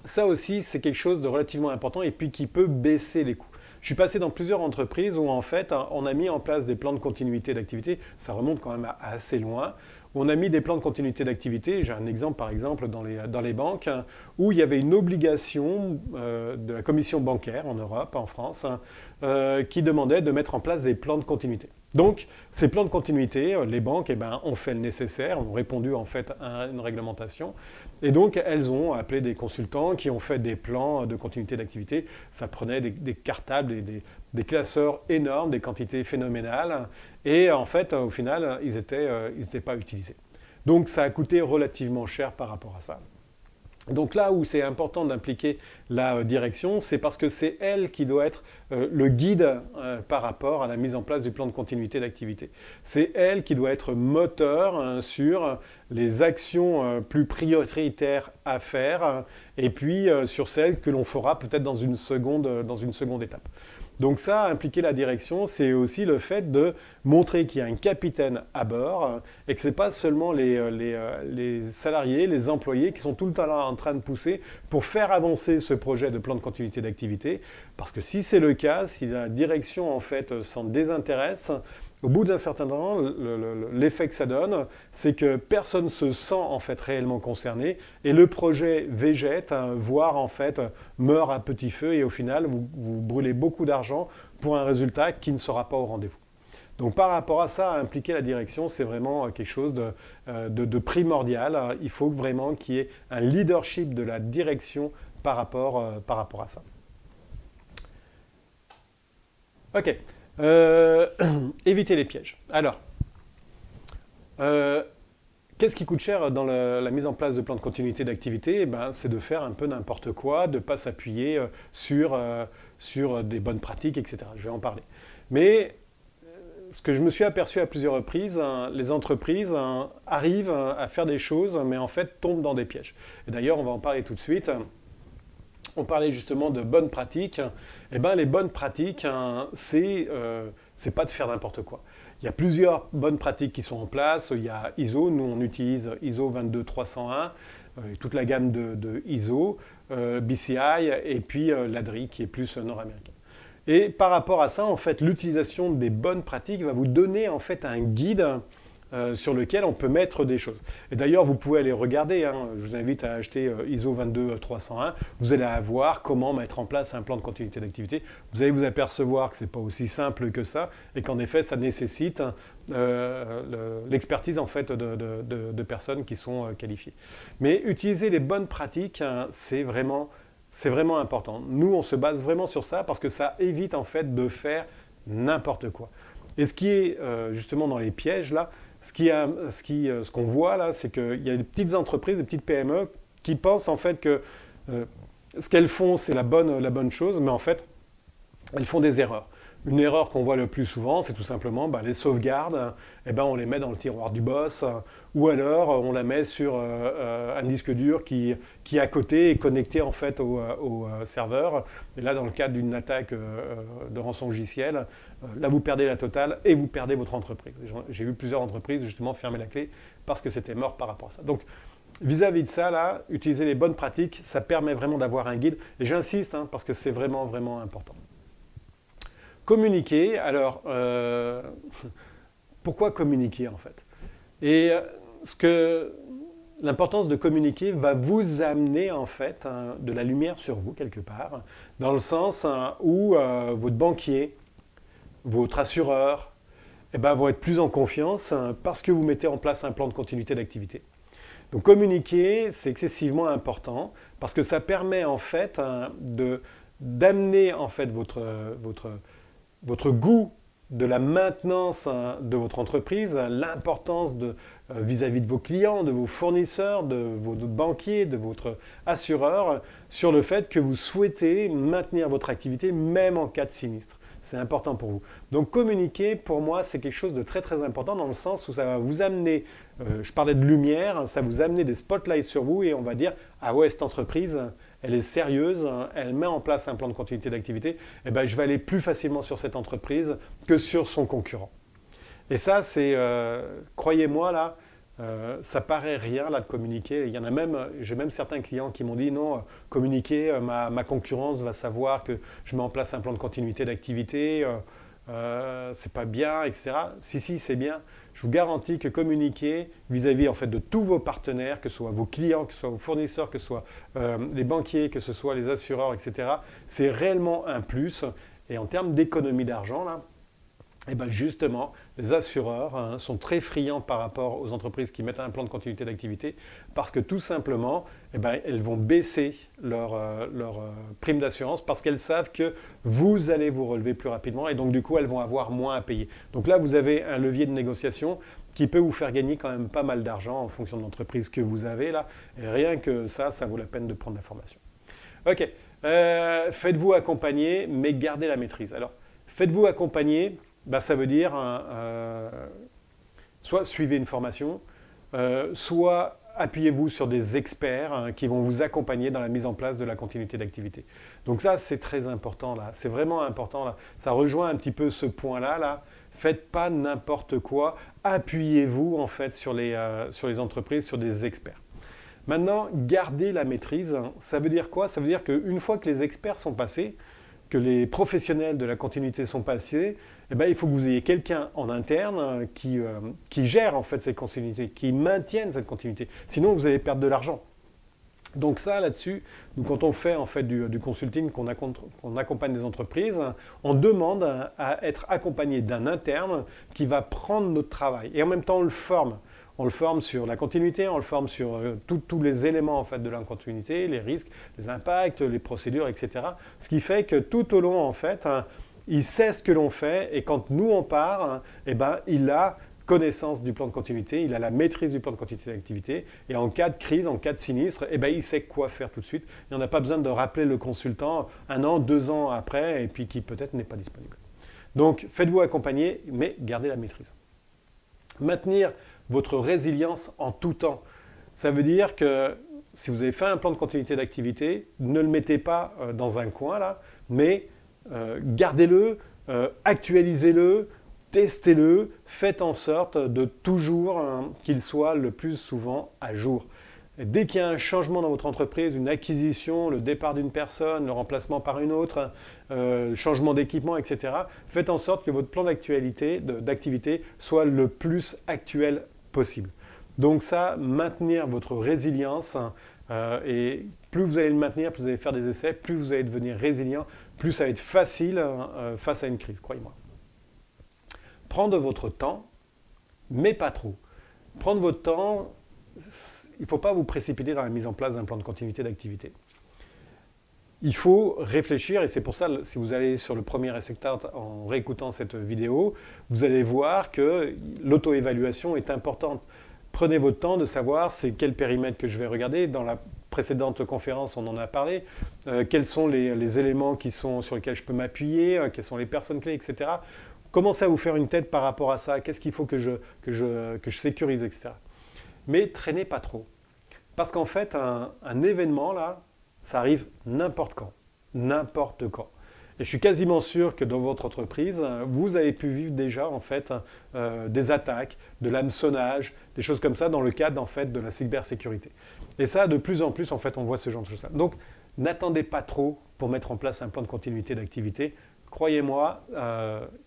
ça aussi, c'est quelque chose de relativement important et puis qui peut baisser les coûts. Je suis passé dans plusieurs entreprises où, en fait, on a mis en place des plans de continuité d'activité, ça remonte quand même à assez loin, où on a mis des plans de continuité d'activité. J'ai un exemple, par exemple, dans les banques, où il y avait une obligation de la commission bancaire en Europe, en France, qui demandait de mettre en place des plans de continuité. Donc, ces plans de continuité, les banques ont fait le nécessaire, ont répondu en fait à une réglementation. Et donc, elles ont appelé des consultants qui ont fait des plans de continuité d'activité. Ça prenait des cartables, des classeurs énormes, des quantités phénoménales. Et en fait, au final, ils n'étaient pas utilisés. Donc, ça a coûté relativement cher par rapport à ça. Donc là où c'est important d'impliquer la direction, c'est parce que c'est elle qui doit être le guide par rapport à la mise en place du plan de continuité d'activité. C'est elle qui doit être moteur sur les actions plus prioritaires à faire, et puis sur celles que l'on fera peut-être dans une seconde étape. Donc ça, impliquer la direction, c'est aussi le fait de montrer qu'il y a un capitaine à bord et que ce n'est pas seulement les salariés, les employés qui sont tout le temps là en train de pousser pour faire avancer ce projet de plan de continuité d'activité. Parce que si c'est le cas, si la direction en fait s'en désintéresse, au bout d'un certain temps, l'effet que ça donne, c'est que personne ne se sent en fait réellement concerné et le projet végète, voire en fait meurt à petit feu et au final vous brûlez beaucoup d'argent pour un résultat qui ne sera pas au rendez-vous. Donc par rapport à ça, impliquer la direction, c'est vraiment quelque chose de primordial. Il faut vraiment qu'il y ait un leadership de la direction par rapport à ça. Ok. Éviter les pièges. Alors, qu'est-ce qui coûte cher dans la mise en place de plans de continuité d'activité? Eh ben, c'est de faire un peu n'importe quoi, de ne pas s'appuyer sur des bonnes pratiques, etc. Je vais en parler. Mais ce que je me suis aperçu à plusieurs reprises, les entreprises arrivent à faire des choses, mais en fait tombent dans des pièges. Et d'ailleurs, on va en parler tout de suite. On parlait justement de bonnes pratiques. Eh ben, les bonnes pratiques, c'est pas de faire n'importe quoi. Il y a plusieurs bonnes pratiques qui sont en place. Il y a ISO, nous on utilise ISO 22301, toute la gamme de ISO, BCI et puis l'ADRI qui est plus nord-américain. Et par rapport à ça, en fait, l'utilisation des bonnes pratiques va vous donner en fait un guide sur lequel on peut mettre des choses. Et d'ailleurs, vous pouvez aller regarder, je vous invite à acheter ISO 22301, vous allez voir comment mettre en place un plan de continuité d'activité. Vous allez vous apercevoir que ce n'est pas aussi simple que ça, et qu'en effet, ça nécessite l'expertise en fait, de personnes qui sont qualifiées. Mais utiliser les bonnes pratiques, c'est vraiment important. Nous, on se base vraiment sur ça, parce que ça évite en fait de faire n'importe quoi. Et ce qui est justement dans les pièges, là, ce qu'on voit là, c'est qu'il y a des petites entreprises, des petites PME qui pensent en fait que ce qu'elles font, c'est la bonne chose, mais en fait, elles font des erreurs. Une erreur qu'on voit le plus souvent, c'est tout simplement les sauvegardes, on les met dans le tiroir du boss, ou alors on la met sur un disque dur qui à côté est connecté en fait au serveur. Et là, dans le cadre d'une attaque de rançon logiciel, là vous perdez la totale et vous perdez votre entreprise. J'ai vu plusieurs entreprises justement fermer la clé parce que c'était mort par rapport à ça. Donc vis-à-vis de ça, là, utiliser les bonnes pratiques, ça permet vraiment d'avoir un guide. Et j'insiste parce que c'est vraiment, vraiment important. Communiquer, alors, pourquoi communiquer en fait? Et l'importance de communiquer va vous amener en fait de la lumière sur vous quelque part, dans le sens où votre banquier, votre assureur, vont être plus en confiance parce que vous mettez en place un plan de continuité d'activité. Donc communiquer, c'est excessivement important parce que ça permet en fait d'amener en fait votre goût de la maintenance de votre entreprise, l'importance vis-à-vis de vos clients, de vos fournisseurs, de vos banquiers, de votre assureur, sur le fait que vous souhaitez maintenir votre activité même en cas de sinistre. C'est important pour vous. Donc communiquer, pour moi, c'est quelque chose de très très important dans le sens où ça va vous amener, je parlais de lumière, ça va vous amener des spotlights sur vous et on va dire, ah ouais, cette entreprise, elle est sérieuse, elle met en place un plan de continuité d'activité, je vais aller plus facilement sur cette entreprise que sur son concurrent. Et ça, c'est, croyez-moi là, ça paraît rien là de communiquer. Il y en a même, j'ai même certains clients qui m'ont dit non, communiquer, ma concurrence va savoir que je mets en place un plan de continuité d'activité, c'est pas bien, etc. Si, c'est bien. Je vous garantis que communiquer vis-à-vis en fait de tous vos partenaires, que ce soit vos clients, que ce soit vos fournisseurs, que ce soit les banquiers, que ce soit les assureurs, etc. C'est réellement un plus. Et en termes d'économie d'argent là, justement, les assureurs sont très friands par rapport aux entreprises qui mettent un plan de continuité d'activité parce que tout simplement, elles vont baisser leur prime d'assurance parce qu'elles savent que vous allez vous relever plus rapidement et donc du coup, elles vont avoir moins à payer. Donc là, vous avez un levier de négociation qui peut vous faire gagner quand même pas mal d'argent en fonction de l'entreprise que vous avez là. Et rien que ça vaut la peine de prendre l'information. Ok, faites-vous accompagner, mais gardez la maîtrise. Alors, faites-vous accompagner. Ça veut dire soit suivez une formation, soit appuyez-vous sur des experts qui vont vous accompagner dans la mise en place de la continuité d'activité. Donc ça, c'est très important là. C'est vraiment important là. Ça rejoint un petit peu ce point-là là. Faites pas n'importe quoi. Appuyez-vous en fait sur les entreprises, sur des experts. Maintenant, gardez la maîtrise. Ça veut dire quoi? Ça veut dire qu'une fois que les experts sont passés, que les professionnels de la continuité sont passés, eh ben, il faut que vous ayez quelqu'un en interne qui gère en fait cette continuité, qui maintienne cette continuité. Sinon, vous allez perdre de l'argent. Donc ça, là-dessus, quand on fait en fait du consulting, qu'on accompagne des entreprises, on demande à être accompagné d'un interne qui va prendre notre travail. Et en même temps, on le forme. On le forme sur la continuité, on le forme sur tous les éléments en fait, de la continuité, les risques, les impacts, les procédures, etc. Ce qui fait que tout au long, en fait, il sait ce que l'on fait et quand nous on part, eh ben, il a connaissance du plan de continuité, il a la maîtrise du plan de continuité d'activité et en cas de crise, en cas de sinistre, eh ben, il sait quoi faire tout de suite. Il n'y en a pas besoin de rappeler le consultant 1 an, 2 ans après et puis qui peut-être n'est pas disponible. Donc faites-vous accompagner mais gardez la maîtrise. Maintenir votre résilience en tout temps. Ça veut dire que si vous avez fait un plan de continuité d'activité, ne le mettez pas dans un coin là, mais gardez-le, actualisez-le, testez-le, faites en sorte de toujours qu'il soit le plus souvent à jour. Et dès qu'il y a un changement dans votre entreprise, une acquisition, le départ d'une personne, le remplacement par une autre, changement d'équipement, etc., faites en sorte que votre plan d'activité soit le plus actuel possible. Donc ça, maintenir votre résilience, et plus vous allez le maintenir, plus vous allez faire des essais, plus vous allez devenir résilient, plus ça va être facile face à une crise, croyez-moi. Prendre votre temps, mais pas trop. Prendre votre temps, il ne faut pas vous précipiter dans la mise en place d'un plan de continuité d'activité. Il faut réfléchir, et c'est pour ça, si vous allez sur le premier Essay Start en réécoutant cette vidéo, vous allez voir que l'auto-évaluation est importante. Prenez votre temps de savoir c'est quel périmètre que je vais regarder. Dans la précédente conférence, on en a parlé. Quels sont les éléments sur lesquels je peux m'appuyer, quelles sont les personnes clés, etc. Commencez à vous faire une tête par rapport à ça. Qu'est-ce qu'il faut que je sécurise, etc. Mais traînez pas trop. Parce qu'en fait, un événement, là, ça arrive n'importe quand. N'importe quand. Et je suis quasiment sûr que dans votre entreprise, vous avez pu vivre déjà en fait des attaques, de l'hameçonnage, des choses comme ça dans le cadre en fait de la cybersécurité. Et ça, de plus en plus, en fait, on voit ce genre de choses. Donc, n'attendez pas trop pour mettre en place un plan de continuité d'activité. Croyez-moi,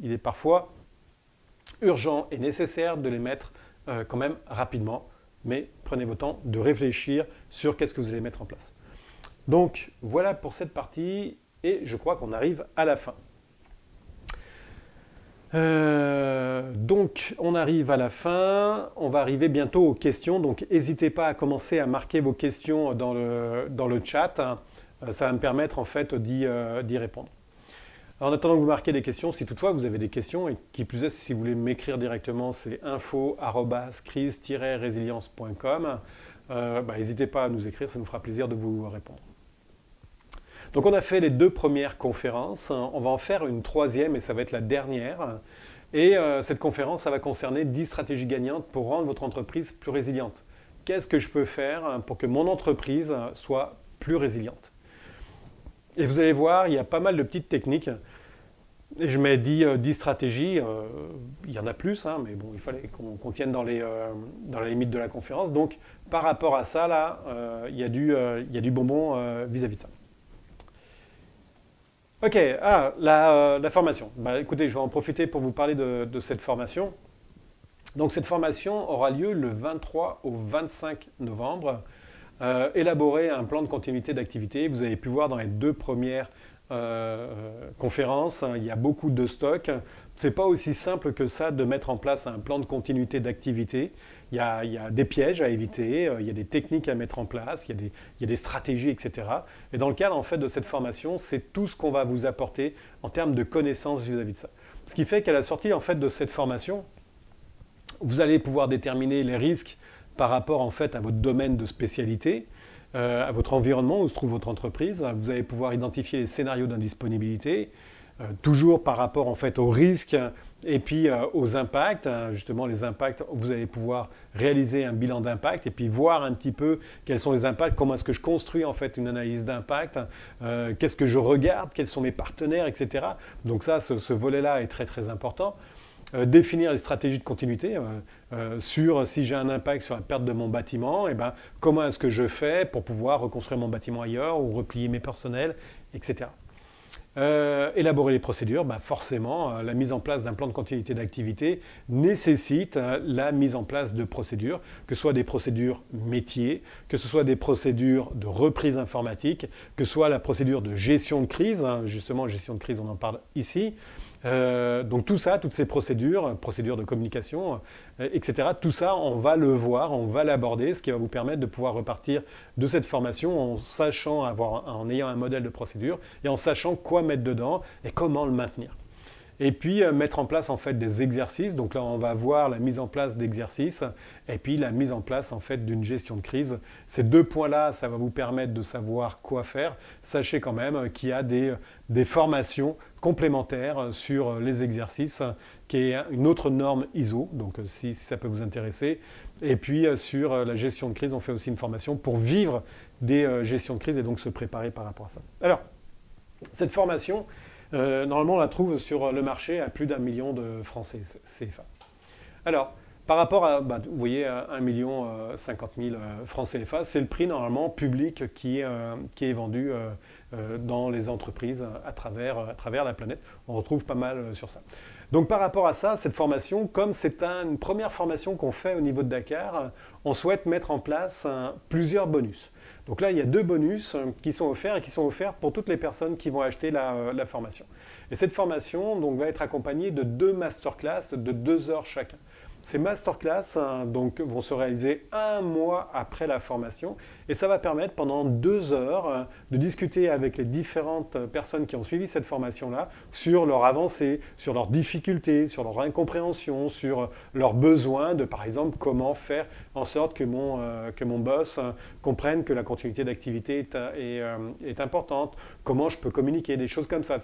il est parfois urgent et nécessaire de les mettre quand même rapidement, mais prenez votre temps de réfléchir sur qu'est-ce que vous allez mettre en place. Donc, voilà pour cette partie. Et je crois qu'on arrive à la fin. Donc, on arrive à la fin. On va arriver bientôt aux questions. Donc, n'hésitez pas à commencer à marquer vos questions dans le chat. Ça va me permettre en fait d'y répondre. Alors, en attendant que vous marquiez des questions, si toutefois vous avez des questions, et qui plus est, si vous voulez m'écrire directement, c'est info@crise-résilience.com. N'hésitez pas à nous écrire, ça nous fera plaisir de vous répondre. Donc on a fait les 2 premières conférences, on va en faire une 3e et ça va être la dernière. Et cette conférence, ça va concerner 10 stratégies gagnantes pour rendre votre entreprise plus résiliente. Qu'est-ce que je peux faire pour que mon entreprise soit plus résiliente? Et vous allez voir, il y a pas mal de petites techniques. Et je mets 10 stratégies, il y en a plus, mais bon, il fallait qu'on tienne dans la limite de la conférence. Donc par rapport à ça, là, il y a du bonbon vis-à-vis de ça. Ok, la formation. Écoutez, je vais en profiter pour vous parler de cette formation. Donc cette formation aura lieu le 23 au 25 novembre. Élaborer un plan de continuité d'activité. Vous avez pu voir dans les 2 premières conférences, il y a beaucoup de stock. Ce n'est pas aussi simple que ça de mettre en place un plan de continuité d'activité. Il y a des pièges à éviter, il y a des techniques à mettre en place, il y a des stratégies, etc. Et dans le cadre en fait, de cette formation, c'est tout ce qu'on va vous apporter en termes de connaissances vis-à-vis de ça. Ce qui fait qu'à la sortie en fait, de cette formation, vous allez pouvoir déterminer les risques par rapport en fait, à votre domaine de spécialité, à votre environnement où se trouve votre entreprise. Vous allez pouvoir identifier les scénarios d'indisponibilité, toujours par rapport en fait, aux risques Et puis aux impacts, hein, justement les impacts, vous allez pouvoir réaliser un bilan d'impact et puis voir un petit peu quels sont les impacts, comment est-ce que je construis en fait une analyse d'impact, qu'est-ce que je regarde, quels sont mes partenaires, etc. Donc ça, ce volet-là est très très important. Définir les stratégies de continuité sur si j'ai un impact sur la perte de mon bâtiment, et ben, comment est-ce que je fais pour pouvoir reconstruire mon bâtiment ailleurs ou replier mes personnels, etc. Élaborer les procédures, bah forcément, la mise en place d'un plan de continuité d'activité nécessite la mise en place de procédures, que ce soit des procédures métiers, que ce soit des procédures de reprise informatique, que ce soit la procédure de gestion de crise, hein, justement, gestion de crise, on en parle ici. Donc tout ça, toutes ces procédures, procédures de communication, etc., tout ça, on va le voir, on va l'aborder, ce qui va vous permettre de pouvoir repartir de cette formation en sachant en ayant un modèle de procédure et en sachant quoi mettre dedans et comment le maintenir. Et puis mettre en place en fait des exercices. Donc là, on va voir la mise en place d'exercices et puis la mise en place en fait d'une gestion de crise. Ces deux points-là, ça va vous permettre de savoir quoi faire. Sachez quand même qu'il y a des formations complémentaires sur les exercices, qui est une autre norme ISO, donc si ça peut vous intéresser. Et puis sur la gestion de crise, on fait aussi une formation pour vivre des gestions de crise et donc se préparer par rapport à ça. Alors, cette formation, normalement, on la trouve sur le marché à plus d'1 million de francs CFA. Alors, par rapport à, vous voyez, 1 million 50 000 francs CFA, c'est le prix normalement public qui est vendu dans les entreprises à travers la planète. On retrouve pas mal sur ça. Donc par rapport à ça, cette formation, comme c'est une première formation qu'on fait au niveau de Dakar, on souhaite mettre en place plusieurs bonus. Donc là, il y a 2 bonus qui sont offerts et qui sont offerts pour toutes les personnes qui vont acheter la formation. Et cette formation donc, va être accompagnée de 2 masterclass de 2 heures chacun. Ces masterclass donc, vont se réaliser 1 mois après la formation et ça va permettre pendant 2 heures de discuter avec les différentes personnes qui ont suivi cette formation-là sur leur avancée, sur leurs difficultés, sur leur incompréhension, sur leurs besoins de, par exemple, comment faire en sorte que mon boss comprenne que la continuité d'activité est importante, comment je peux communiquer, des choses comme ça.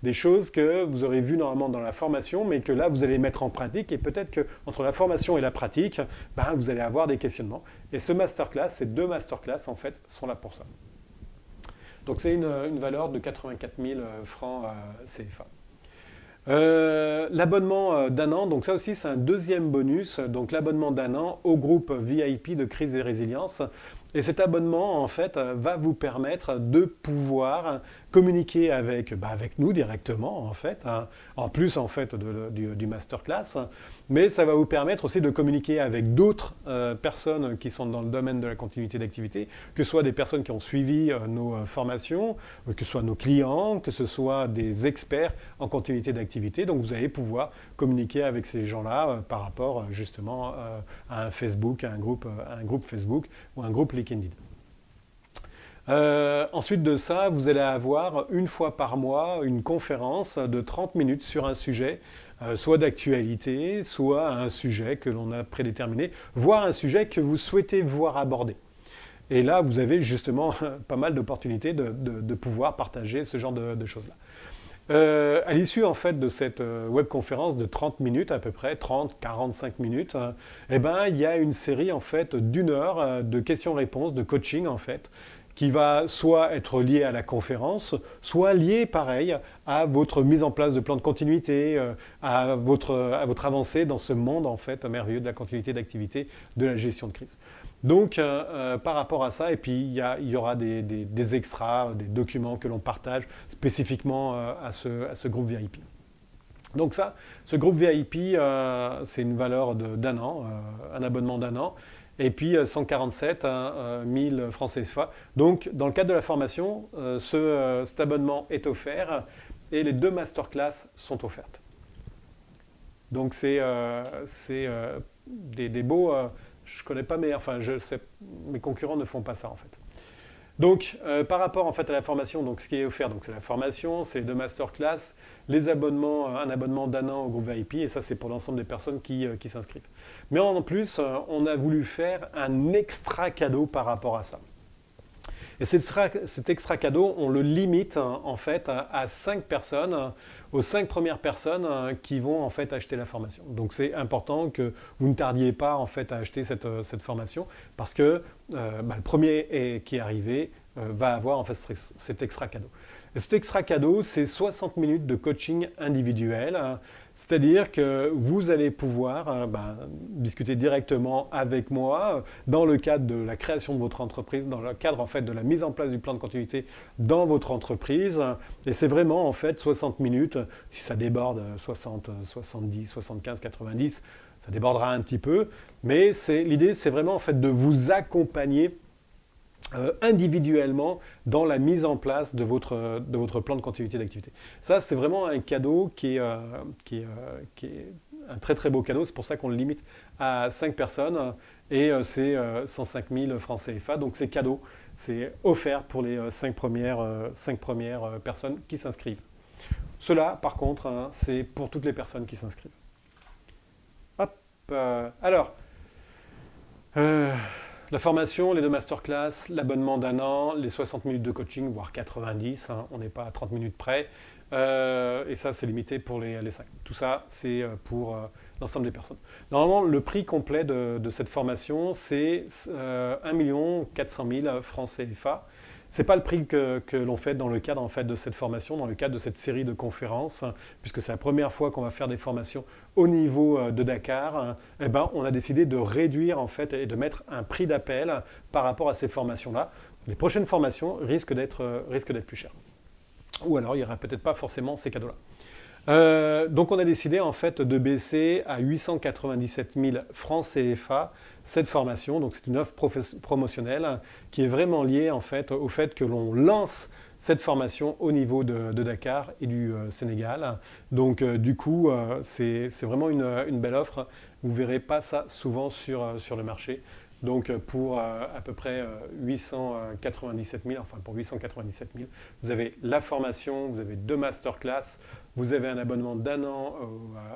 Des choses que vous aurez vues normalement dans la formation, mais que là, vous allez mettre en pratique et peut-être qu'entre la formation et la pratique, vous allez avoir des questionnements. Et ce masterclass, ces 2 masterclass, en fait, sont là pour ça. Donc c'est une valeur de 84 000 francs CFA. L'abonnement d'1 an, donc ça aussi c'est un deuxième bonus, donc l'abonnement d'1 an au groupe VIP de crise et résilience. Et cet abonnement, en fait, va vous permettre de pouvoir communiquer avec nous directement, en fait, hein, en plus, en fait, du masterclass. Mais ça va vous permettre aussi de communiquer avec d'autres personnes qui sont dans le domaine de la continuité d'activité, que ce soit des personnes qui ont suivi nos formations, que ce soit nos clients, que ce soit des experts en continuité d'activité. Donc, vous allez pouvoir communiquer avec ces gens-là par rapport, justement, à un Facebook, à un groupe Facebook ou un groupe LinkedIn. Ensuite de ça, vous allez avoir une fois par mois une conférence de 30 minutes sur un sujet, soit d'actualité, soit un sujet que l'on a prédéterminé, voire un sujet que vous souhaitez voir abordé. Et là, vous avez justement pas mal d'opportunités de pouvoir partager ce genre de choses-là. À l'issue en fait de cette webconférence de 30 minutes à peu près, 30-45 minutes, il y a une série en fait d'1 heure de questions-réponses, de coaching en fait, qui va soit être lié à la conférence, soit lié pareil à votre mise en place de plan de continuité, à votre avancée dans ce monde en fait merveilleux de la continuité d'activité, de la gestion de crise. Donc, par rapport à ça, et puis il y aura des extras, des documents que l'on partage spécifiquement à ce groupe VIP. Donc ça, ce groupe VIP, c'est une valeur d'1 an, un abonnement d'1 an, et puis 147 000 francs CFA. Donc, dans le cadre de la formation, cet abonnement est offert et les 2 masterclass sont offertes. Donc, c'est des beaux... je ne connais pas, mais enfin, je sais, mes concurrents ne font pas ça en fait. Donc, par rapport en fait à la formation, donc ce qui est offert, donc c'est la formation, c'est les 2 masterclass, les abonnements, un abonnement d'1 an au groupe VIP, et ça c'est pour l'ensemble des personnes qui s'inscrivent. Mais en plus, on a voulu faire un extra cadeau par rapport à ça. Et cet extra cadeau, on le limite en fait à 5 personnes, aux 5 premières personnes qui vont en fait acheter la formation. Donc c'est important que vous ne tardiez pas en fait à acheter cette formation parce que le premier qui est arrivé va avoir en fait cet extra cadeau. Et cet extra cadeau, c'est 60 minutes de coaching individuel. C'est-à-dire que vous allez pouvoir discuter directement avec moi dans le cadre de la création de votre entreprise, dans le cadre en fait de la mise en place du plan de continuité dans votre entreprise. Et c'est vraiment en fait 60 minutes. Si ça déborde 60, 70, 75, 90, ça débordera un petit peu. Mais l'idée, c'est vraiment en fait de vous accompagner individuellement dans la mise en place de votre plan de continuité d'activité. Ça, c'est vraiment un cadeau qui est un très très beau cadeau. C'est pour ça qu'on le limite à 5 personnes et c'est 105 000 francs CFA. Donc c'est cadeau, c'est offert pour les 5 premières personnes qui s'inscrivent. Cela, par contre, c'est pour toutes les personnes qui s'inscrivent. Hop, alors... la formation, les 2 masterclass, l'abonnement d'1 an, les 60 minutes de coaching, voire 90, on n'est pas à 30 minutes près. Et ça, c'est limité pour les 5. Tout ça, c'est pour l'ensemble des personnes. Normalement, le prix complet de cette formation, c'est 1 400 000 francs CFA. Ce n'est pas le prix que l'on fait dans le cadre en fait, de cette formation, dans le cadre de cette série de conférences, puisque c'est la première fois qu'on va faire des formations au niveau de Dakar. On a décidé de réduire en fait, et de mettre un prix d'appel par rapport à ces formations-là. Les prochaines formations risquent d'être plus chères. Ou alors, il n'y aura peut-être pas forcément ces cadeaux-là. Donc, on a décidé en fait de baisser à 897 000 francs CFA cette formation. Donc, c'est une offre promotionnelle qui est vraiment liée en fait au fait que l'on lance cette formation au niveau de Dakar et du Sénégal. Donc, du coup, c'est vraiment une belle offre. Vous ne verrez pas ça souvent sur le marché. Donc pour à peu près 897 000, enfin pour 897 000, vous avez la formation, vous avez 2 masterclass, vous avez un abonnement d'1 an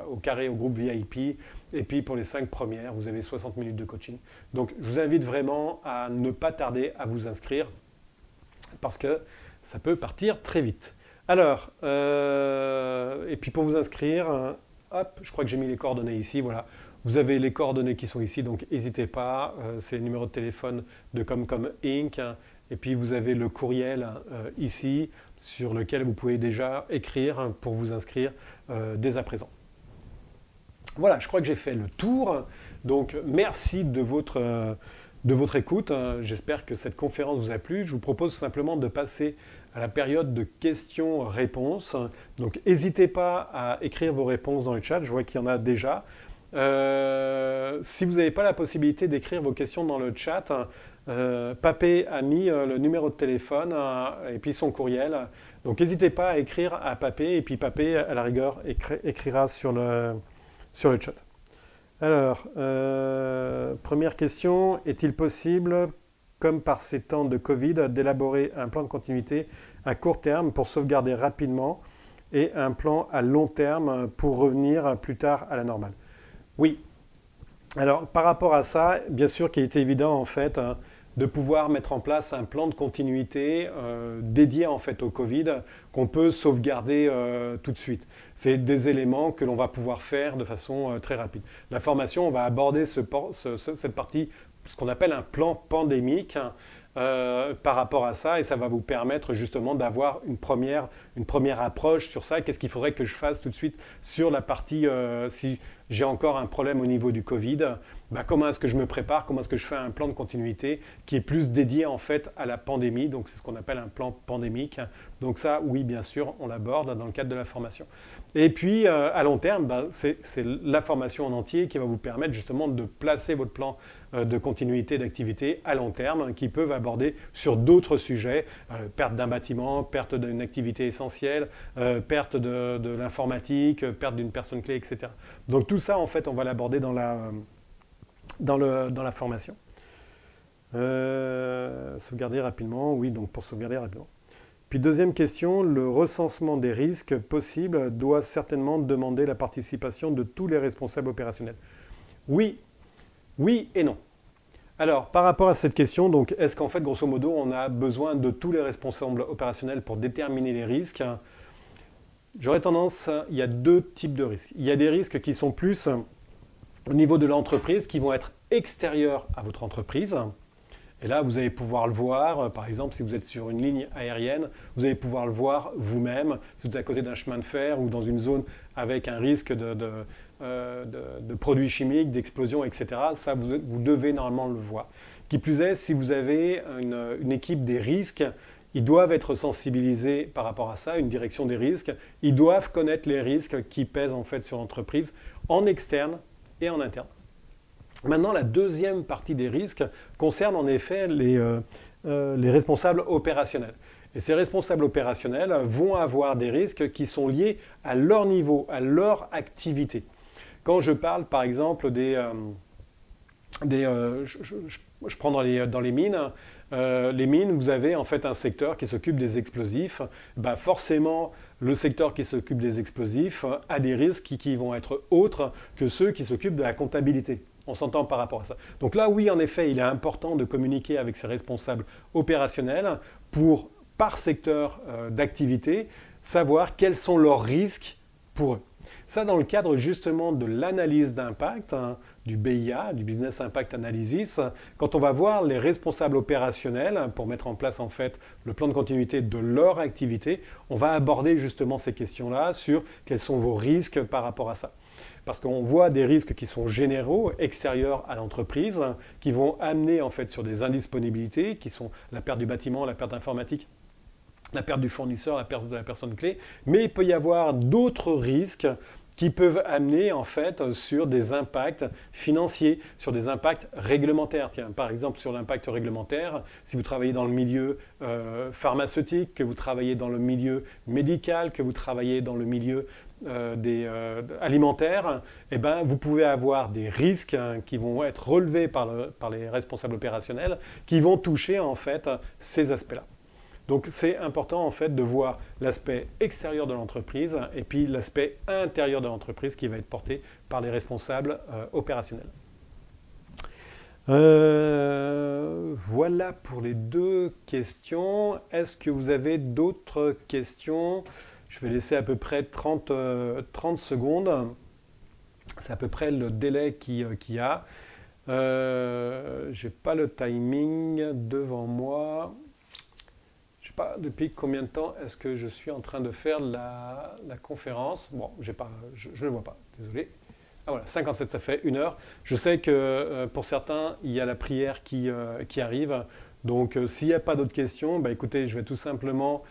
au carré au groupe VIP, et puis pour les 5 premières, vous avez 60 minutes de coaching. Donc je vous invite vraiment à ne pas tarder à vous inscrire, parce que ça peut partir très vite. Alors, et puis pour vous inscrire, hop, je crois que j'ai mis les coordonnées ici, voilà. Vous avez les coordonnées qui sont ici, donc n'hésitez pas. C'est le numéro de téléphone de Comcom Inc. Et puis vous avez le courriel ici sur lequel vous pouvez déjà écrire pour vous inscrire dès à présent. Voilà, je crois que j'ai fait le tour. Donc merci de votre écoute. J'espère que cette conférence vous a plu. Je vous propose simplement de passer à la période de questions-réponses. Donc n'hésitez pas à écrire vos réponses dans le chat. Je vois qu'il y en a déjà. Si vous n'avez pas la possibilité d'écrire vos questions dans le chat, Papé a mis le numéro de téléphone et puis son courriel. Donc n'hésitez pas à écrire à Papé et puis Papé, à la rigueur, écrira sur le chat. Alors, première question, est-il possible, comme par ces temps de Covid, d'élaborer un plan de continuité à court terme pour sauvegarder rapidement et un plan à long terme pour revenir plus tard à la normale? Oui. Alors, par rapport à ça, bien sûr qu'il est évident, en fait, de pouvoir mettre en place un plan de continuité dédié, en fait, au Covid, qu'on peut sauvegarder tout de suite. C'est des éléments que l'on va pouvoir faire de façon très rapide. La formation, on va aborder cette partie, ce qu'on appelle un plan pandémique, par rapport à ça, et ça va vous permettre justement d'avoir une première approche sur ça. Qu'est-ce qu'il faudrait que je fasse tout de suite sur la partie, si j'ai encore un problème au niveau du Covid, comment est-ce que je me prépare, comment est-ce que je fais un plan de continuité qui est plus dédié en fait à la pandémie, donc c'est ce qu'on appelle un plan pandémique. Donc ça, oui, bien sûr, on l'aborde dans le cadre de la formation. Et puis, à long terme, c'est la formation en entier qui va vous permettre justement de placer votre plan de continuité d'activité à long terme, qui peuvent aborder sur d'autres sujets, perte d'un bâtiment, perte d'une activité essentielle, perte de l'informatique, perte d'une personne clé, etc. Donc tout ça, en fait, on va l'aborder dans la formation. Sauvegarder rapidement, oui, donc pour sauvegarder rapidement. Puis deuxième question, le recensement des risques possibles doit certainement demander la participation de tous les responsables opérationnels. Oui, oui et non. Alors, par rapport à cette question, donc, est-ce qu'en fait, grosso modo, on a besoin de tous les responsables opérationnels pour déterminer les risques? J'aurais tendance, il y a deux types de risques. Il y a des risques qui sont plus au niveau de l'entreprise, qui vont être extérieurs à votre entreprise. Et là, vous allez pouvoir le voir, par exemple, si vous êtes sur une ligne aérienne, vous allez pouvoir le voir vous-même, si vous êtes à côté d'un chemin de fer ou dans une zone avec un risque de produits chimiques, d'explosion, etc. Ça, vous devez normalement le voir. Qui plus est, si vous avez une équipe des risques, ils doivent être sensibilisés par rapport à ça, une direction des risques. Ils doivent connaître les risques qui pèsent en fait sur l'entreprise, en externe et en interne. Maintenant, la deuxième partie des risques concerne en effet les responsables opérationnels. Et ces responsables opérationnels vont avoir des risques qui sont liés à leur niveau, à leur activité. Quand je parle par exemple je prends dans les mines, vous avez en fait un secteur qui s'occupe des explosifs. Ben forcément, le secteur qui s'occupe des explosifs a des risques qui vont être autres que ceux qui s'occupent de la comptabilité. On s'entend par rapport à ça. Donc là, oui, en effet, il est important de communiquer avec ses responsables opérationnels pour, par secteur d'activité, savoir quels sont leurs risques pour eux. Ça, dans le cadre justement de l'analyse d'impact, du BIA, du Business Impact Analysis, quand on va voir les responsables opérationnels pour mettre en place en fait le plan de continuité de leur activité, on va aborder justement ces questions-là sur quels sont vos risques par rapport à ça. Parce qu'on voit des risques qui sont généraux, extérieurs à l'entreprise, qui vont amener en fait sur des indisponibilités, qui sont la perte du bâtiment, la perte d'informatique, la perte du fournisseur, la perte de la personne clé. Mais il peut y avoir d'autres risques qui peuvent amener en fait sur des impacts financiers, sur des impacts réglementaires. Tiens, par exemple, sur l'impact réglementaire, si vous travaillez dans le milieu pharmaceutique, que vous travaillez dans le milieu médical, que vous travaillez dans le milieu alimentaire, eh ben, vous pouvez avoir des risques qui vont être relevés par les responsables opérationnels qui vont toucher en fait ces aspects-là. Donc c'est important en fait de voir l'aspect extérieur de l'entreprise et puis l'aspect intérieur de l'entreprise qui va être porté par les responsables opérationnels. Voilà pour les deux questions. Est-ce que vous avez d'autres questions? Je vais laisser à peu près 30 secondes. C'est à peu près le délai qu'il y a. Je n'ai pas le timing devant moi. Je ne sais pas depuis combien de temps est-ce que je suis en train de faire la conférence. Bon, je ne le vois pas, désolé. Ah voilà, 57, ça fait 1 heure. Je sais que pour certains, il y a la prière qui arrive. Donc s'il n'y a pas d'autres questions, bah, écoutez, je vais tout simplement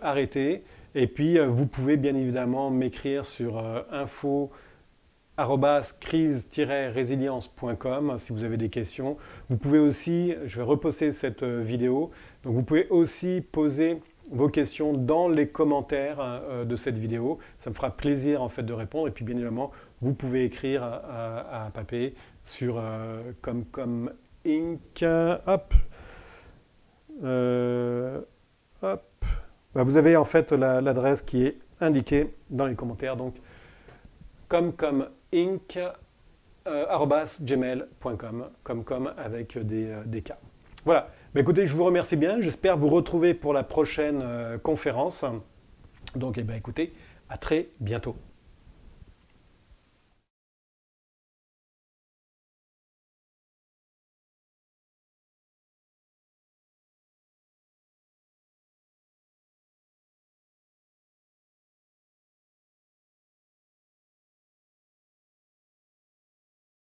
arrêter. Et puis, vous pouvez bien évidemment m'écrire sur info@crise-résilience.com si vous avez des questions. Vous pouvez aussi, je vais reposter cette vidéo, donc vous pouvez aussi poser vos questions dans les commentaires de cette vidéo. Ça me fera plaisir en fait de répondre. Et puis bien évidemment, vous pouvez écrire à Papé sur Comcom Inc. Hop. Hop. Bah, vous avez en fait l'adresse qui est indiquée dans les commentaires, donc comcominc@gmail.com, comcom avec des K. Voilà. Bah, écoutez, je vous remercie bien. J'espère vous retrouver pour la prochaine conférence. Donc, eh ben, écoutez, à très bientôt.